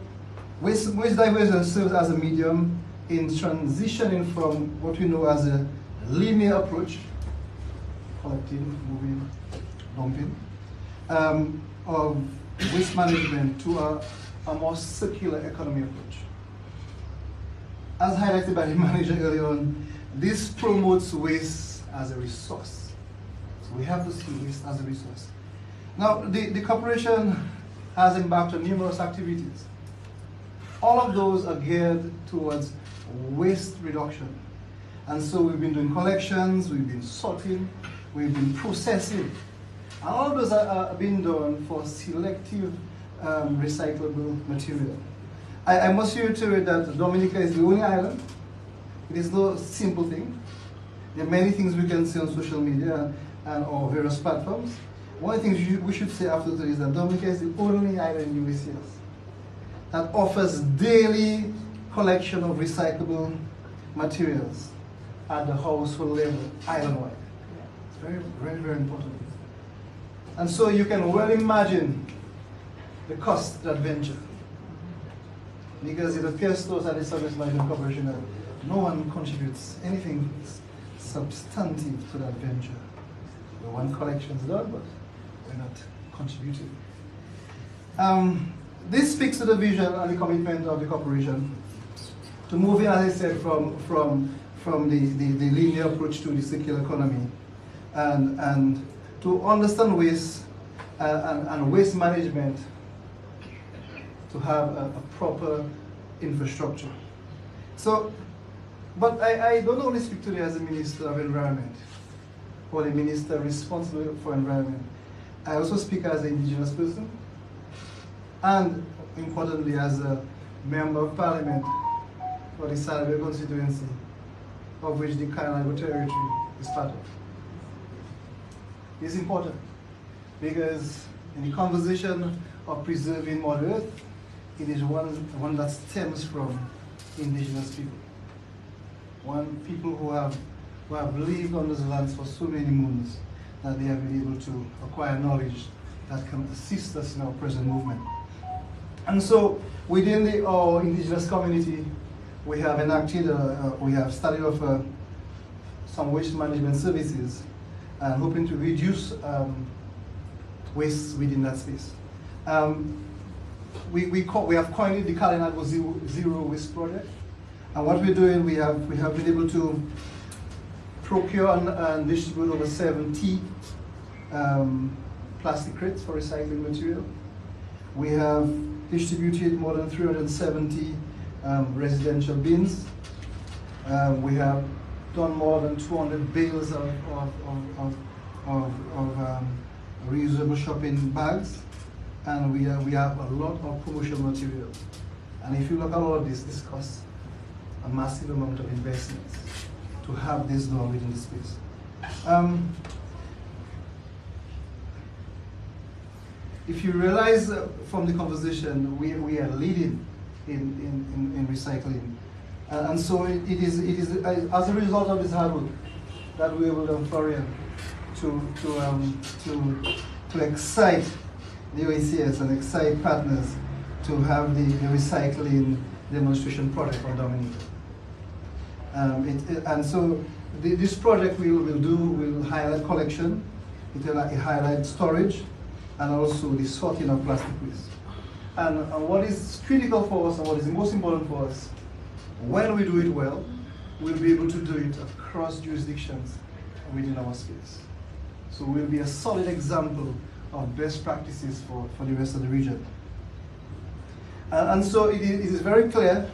waste diversion serves as a medium in transitioning from what we know as a linear approach, collecting, moving, dumping, of waste management to a more circular economy approach. As highlighted by the manager earlier on, this promotes waste as a resource. So we have to see waste as a resource. Now, the corporation has embarked on numerous activities. All of those are geared towards waste reduction. And so we've been doing collections, we've been sorting, we've been processing. And all of those are being done for selective recyclable material. I must reiterate that Dominica is the only island. It is no simple thing. There are many things we can say on social media and or various platforms. One of the things we should say after today is that Dominica is the only island in OECS that offers daily collection of recyclable materials at the household level, island-wide. It's very, very, very important. And so you can well imagine the cost of that venture. Because it appears to us at the Service Management Corporation that no one contributes anything substantive to that venture. The one collection is done, but we're not contributing. This speaks to the vision and the commitment of the corporation to move in, as I said, from the linear approach to the circular economy, and to understand waste and waste management, to have a proper infrastructure. So, but I don't only speak today as a Minister of Environment or the Minister responsible for environment. I also speak as an indigenous person and, importantly, as a Member of Parliament for the Salvia constituency, of which the Kainalago territory is part of. It's important because in the conversation of preserving Mother Earth, it is one that stems from indigenous people. People who have lived on those lands for so many moons that they have been able to acquire knowledge that can assist us in our present movement. And so within our indigenous community, we have enacted, we have started off some waste management services and hoping to reduce waste within that space. We have coined it the Kainalago Zero Waste Project. And what we're doing, we have been able to procure and distribute over 70 plastic crates for recycling material. We have distributed more than 370 residential bins. We have done more than 200 bales of reusable shopping bags, and we have a lot of promotional material. And if you look at all of this costs a massive amount of investments to have this done within the space. If you realize from the conversation, we are leading in recycling. And so it is as a result of this hard work that we will able, Florian, to excite the OECS and excite partners to have the recycling demonstration project for Dominica. And so this project will highlight collection, it will highlight storage, and also the sorting of plastic waste. And what is critical for us and what is most important for us, when we do it well, we'll be able to do it across jurisdictions within our space. So we'll be a solid example of best practices for the rest of the region. And so it is very clear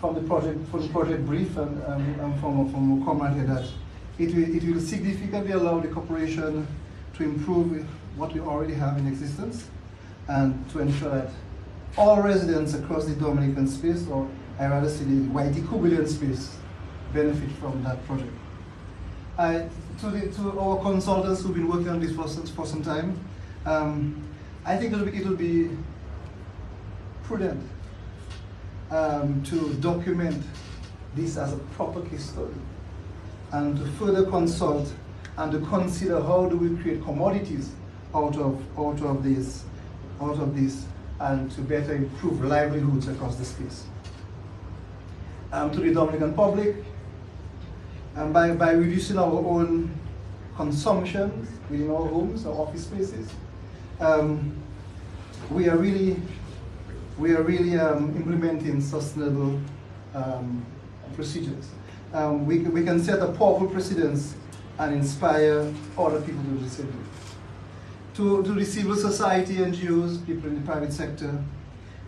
from the project brief and from our comrade here that it will significantly allow the corporation to improve what we already have in existence and to ensure that all residents across the Dominican space, or I rather say the Waitikubilian space, benefit from that project. To our consultants who've been working on this for some time, I think it will be prudent to document this as a proper case study and to further consult and to consider how do we create commodities out of this and to better improve livelihoods across the space. To the Dominican public, and by reducing our own consumption within our homes, our office spaces, we are really implementing sustainable procedures. We can set a powerful precedence and inspire other people to do the same. To the civil society, NGOs, people in the private sector,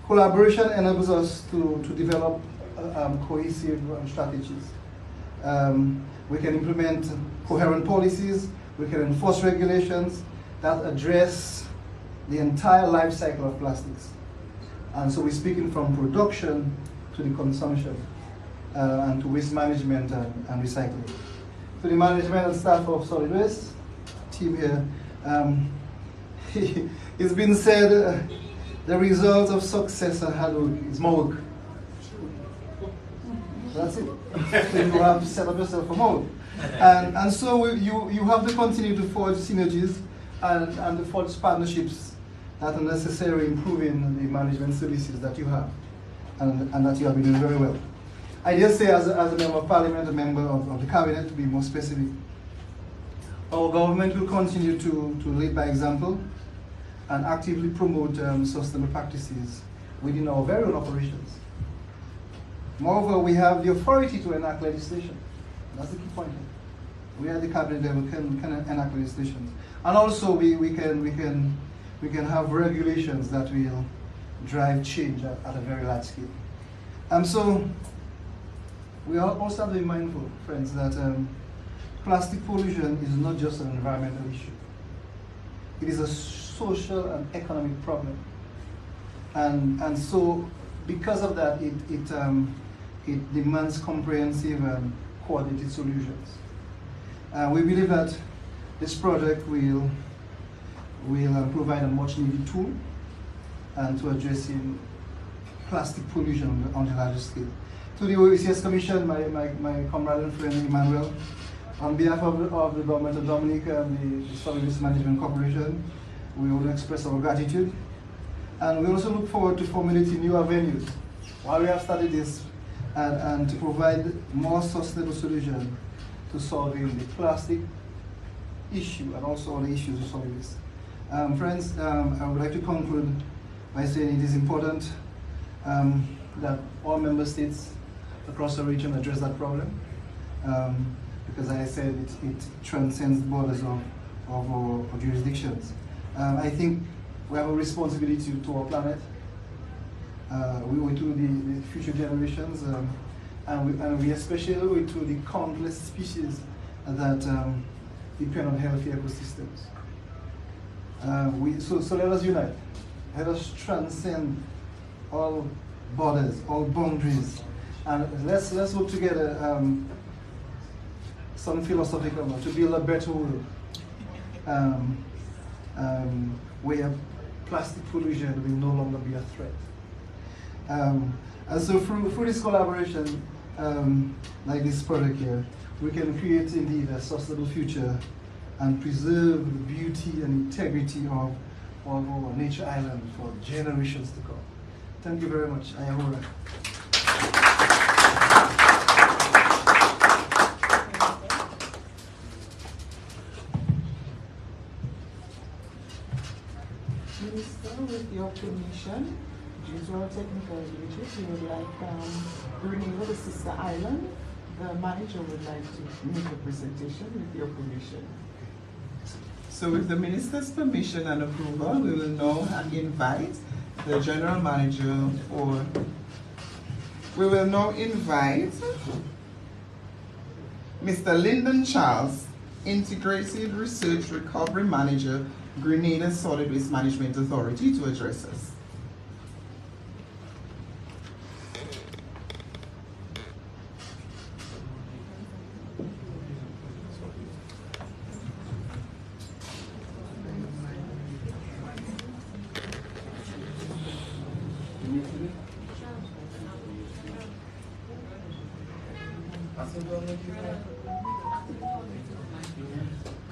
collaboration enables us to develop cohesive strategies. We can implement coherent policies, we can enforce regulations that address the entire life cycle of plastics. And so we're speaking from production to the consumption and to waste management and recycling. To the management and staff of solid waste team here, it's been said the result of success and hard work is more work. That's it. So you have to set up yourself for more. And so you have to continue to forge synergies and to forge partnerships that are necessary improving the management services that you have, and that you have been doing very well. I just say as a member of parliament, a member of the cabinet, to be more specific, our government will continue to lead by example and actively promote sustainable practices within our very own operations. Moreover, we have the authority to enact legislation. That's the key point. We at the cabinet level can enact legislation, and also we can have regulations that will drive change at a very large scale. So we also have to be mindful, friends, that plastic pollution is not just an environmental issue. It is a social and economic problem, and so because of that, it demands comprehensive and coordinated solutions. We believe that this project will provide a much needed tool and to addressing plastic pollution on the larger scale. To the OECS Commission, my comrade and friend Emmanuel, on behalf of the government of Dominica and the Solid Waste Management Corporation, we want to express our gratitude. And we also look forward to formulating new avenues while we have started this and to provide more sustainable solutions to solving the plastic issue and also other issues of solid waste. Friends, I would like to conclude by saying it is important that all member states across the region address that problem, because as I said, it transcends borders of our jurisdictions. I think we have a responsibility to our planet. We owe it to the future generations, and we especially owe it to the countless species that depend on healthy ecosystems. So let us unite. Let us transcend all borders, all boundaries, and let's work together. Some philosophical to build a better world, where plastic pollution will no longer be a threat. And so through this collaboration, like this project here, we can create indeed a sustainable future and preserve the beauty and integrity of our nature island for generations to come. Thank you very much. Ayahura. Minister, with your permission, due to our technical glitches, we would like Grenada, the sister island, the manager would like to make a presentation with your permission. So with the minister's permission and approval, we will now invite the general manager we will now invite Mr. Lyndon Charles, Integrated Research Recovery Manager, Grenada Solid Waste Management Authority, to address us.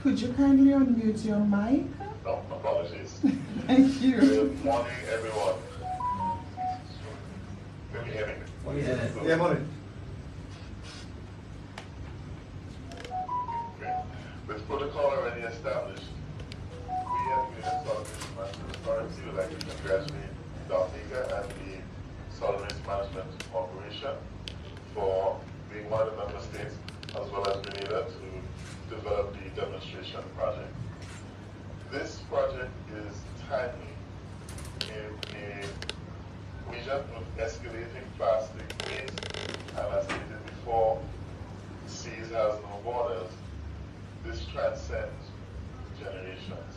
Could you kindly unmute your mic? No, apologies. Thank you. Good morning, everyone. Can you hear me? Yeah, morning. Okay. With protocol already established, we at the Solid Waste Management Authority would like to congratulate Dominica and the Solid Waste Management Corporation for being one of the member states, as well as Grenada, to develop the demonstration project. This project is timely in a region with escalating plastic waste, and as stated before, seas has no borders. This transcends generations.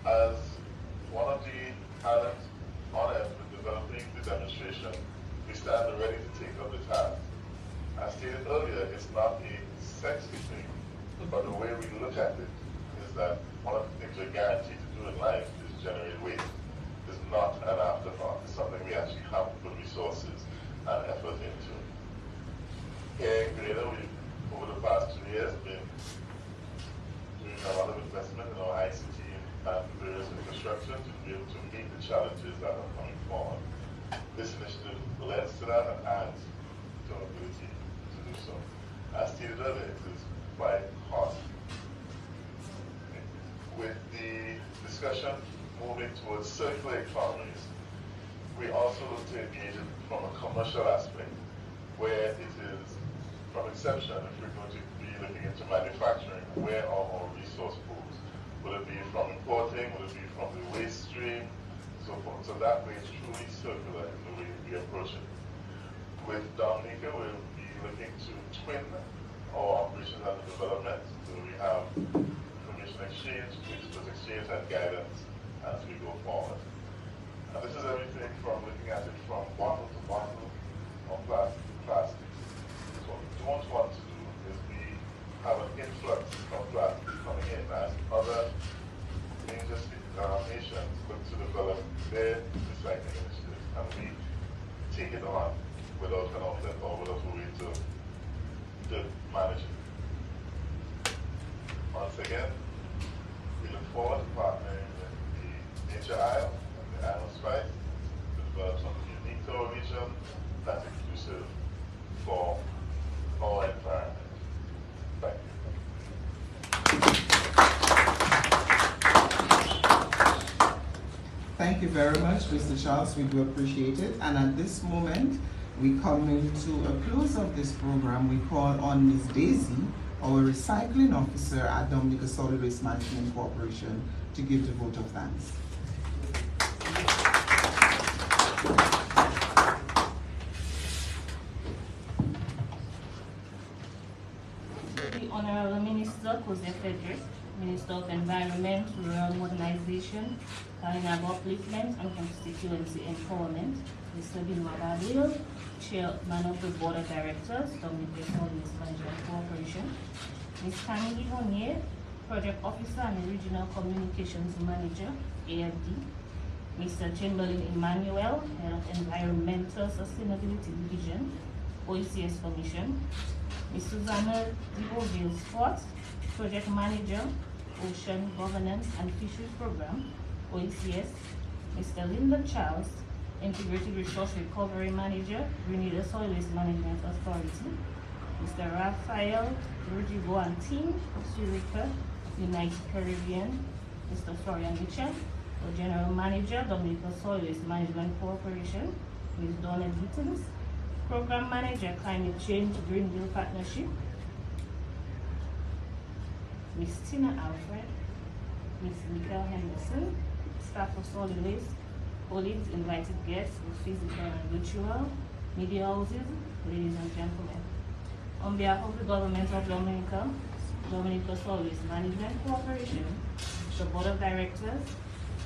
As one of the islands on Earth with developing the demonstration, we stand ready to take up the task. As stated earlier, it's not a sexy thing, but the way we look at it is that one of the things we're guaranteed to do in life is generate waste. It's not an afterthought. It's something we actually have to put resources and effort into. Here in Grenada, we've, over the past 2 years, been doing a lot of investment in our ICT and various infrastructure to be able to meet the challenges that are coming forward. This initiative lends to that and adds to our ability to do so. As stated earlier, it is quite hot. With the discussion moving towards circular economies, we also look to engage it from a commercial aspect, where it is from inception, if we're going to be looking into manufacturing, where are our resource pools? Will it be from importing? Will it be from the waste stream? So forth. So that way it's truly circular in the way we approach it. With Dominica, we'll be looking to twin our operations and development. So we have information exchange, principles exchange, and guidance as we go forward. And this is everything from looking at it from bottle to bottle, or plastic to plastic. So what we don't want to do is we have an influx of plastic coming in as other major nations look to develop their recycling initiatives, and we take it on without an outlet or without a way to manage it. Once again, we look forward to partnering with the Nature Isle and the Isle of Spice to develop something unique to our region that's inclusive for our environment. Thank you. Thank you very much, Mr. Charles. We do appreciate it. And at this moment, we come into a close of this program. We call on Ms. Daisy, our recycling officer at Dominica Solid Waste Management Corporation, to give the vote of thanks. The Honorable Minister, Jose Frederick, Minister of Environment, Rural Modernization, Carinago Upliftment and Constituency Empowerment, Mr. Benoit Babil, Chairman of the Board of Directors, Dominica Solid Waste Management Corporation, Ms. Camille Honier, Project Officer and Regional Communications Manager, AFD, Mr. Chamberlain Emmanuel, Head of Environmental Sustainability Division, OECS Commission, Ms. Susanna DeBoville Scott, Project Manager, Ocean Governance and Fisheries Program, OECS, Mr. Linda Charles, Integrated Resource Recovery Manager, Grenada Solid Waste Management Authority, Mr. Raphael Rujigo and team, Zurich, United Caribbean, Mr. Florian Mitchell, the General Manager, Dominica Solid Waste Management Corporation, Ms. Donna Gittins, Program Manager, Climate Change Greenville Partnership, Ms. Tina Alfred, Ms. Michael Henderson, staff of Solid Waste, colleagues, invited guests, both physical and virtual, media houses, ladies and gentlemen. On behalf of the Government of Dominica, Dominica Solid Waste Management Corporation, the Board of Directors,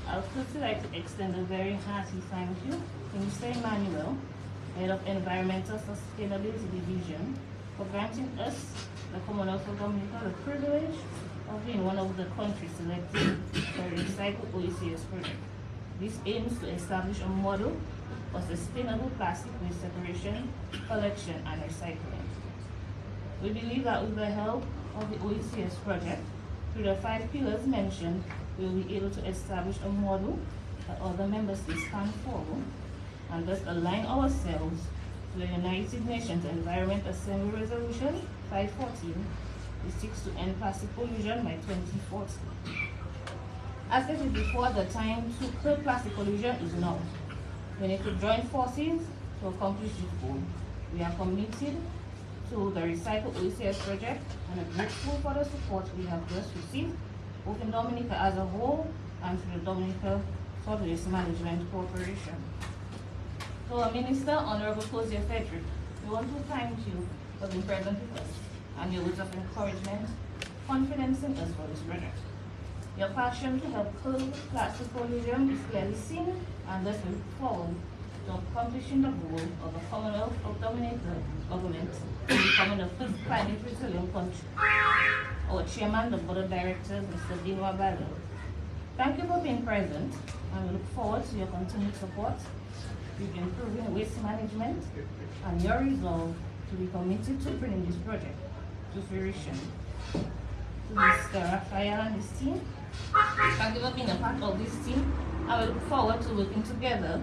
I would firstly like to extend a very hearty thank you to Mr. Emmanuel, Head of Environmental Sustainability Division, for granting us, the Commonwealth of Dominica, the privilege of being one of the countries selected for a recycled OECS project. This aims to establish a model for sustainable plastic waste separation, collection, and recycling. We believe that with the help of the OECS project, through the 5 pillars mentioned, we will be able to establish a model that other member states can follow, and thus align ourselves to the United Nations Environment Assembly Resolution 514, which seeks to end plastic pollution by 2040. As stated before, the time to curb plastic pollution is now. We need to join forces to accomplish this goal. We are committed to the Recycle OECS project and are grateful for the support we have just received, both in Dominica as a whole and through the Dominica Solid Waste Management Corporation. So, Minister, Honorable Jose Frederick, we want to thank you for being present with us and your words of encouragement, confidence in us for this project. Your passion to help curb plastic pollution is clearly seen, and thus we look forward to accomplishing the goal of the Commonwealth of Dominica government in becoming the first climate resilient country. Our Chairman, the Board of Directors, Mr. Benoit Babil. Thank you for being present, and we look forward to your continued support with improving waste management and your resolve to be committed to bringing this project to fruition. To Mr. Raphael and his team, thank you for being a part of this team I look forward to working together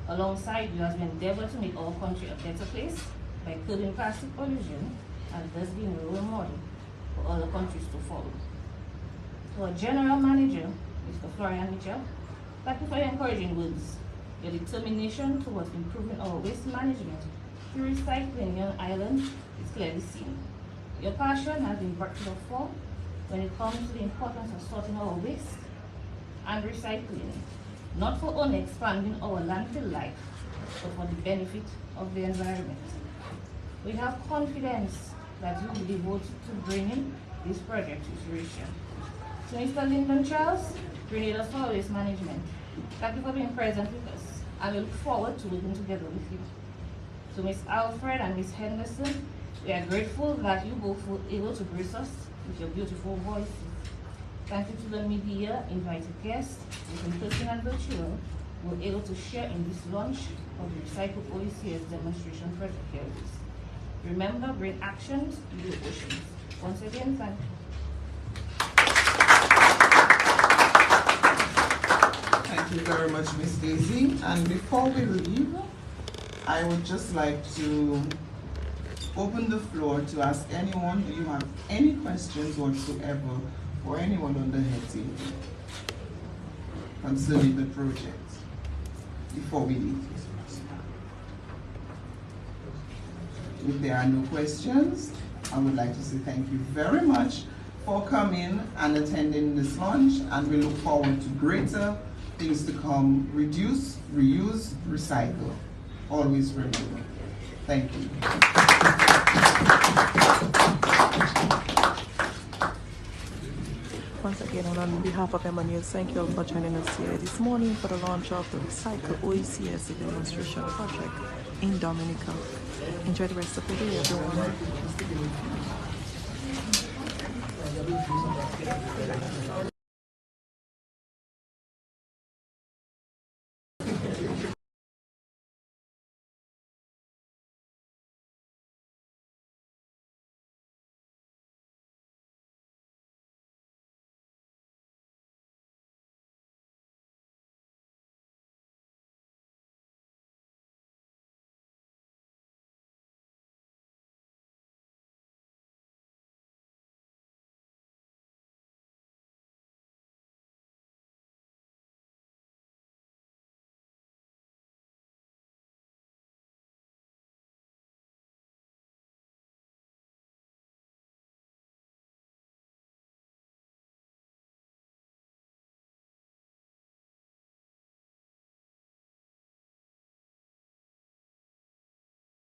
alongside you as we endeavor to make our country a better place by curbing plastic pollution and thus being a role model for other countries to follow. To our General Manager, Mr. Florian Mitchell, thank you for your encouraging words. Your determination towards improving our waste management through recycling on island is clearly seen. Your passion has been brought to the fore when it comes to the importance of sorting our waste and recycling, not for only expanding our landfill life, but for the benefit of the environment. We have confidence that you will be devoted to bringing this project to fruition. To Mr. Lyndon Charles, Grenada Solid Waste Management, thank you for being present with us, and we look forward to working together with you. To Ms. Alfred and Ms. Henderson, we are grateful that you both were able to grace us with your beautiful voices. Thank you to the media, invited guests, both in person and virtual, who were able to share in this launch of the Recycle OECS demonstration project here with us. Remember, great actions build oceans. Once again, thank you. Thank you very much, Ms. Daisy. And before we leave, I would just like to open the floor to ask anyone, do you have any questions whatsoever for anyone on the head table concerning the project before we leave? If there are no questions, I would like to say thank you very much for coming and attending this launch, and we look forward to greater things to come. Reduce, reuse, recycle. Always remember. Thank you. Once again, on behalf of Emmanuel, thank you all for joining us here this morning for the launch of the Recycle OECS demonstration project in Dominica. Enjoy the rest of the day, everyone.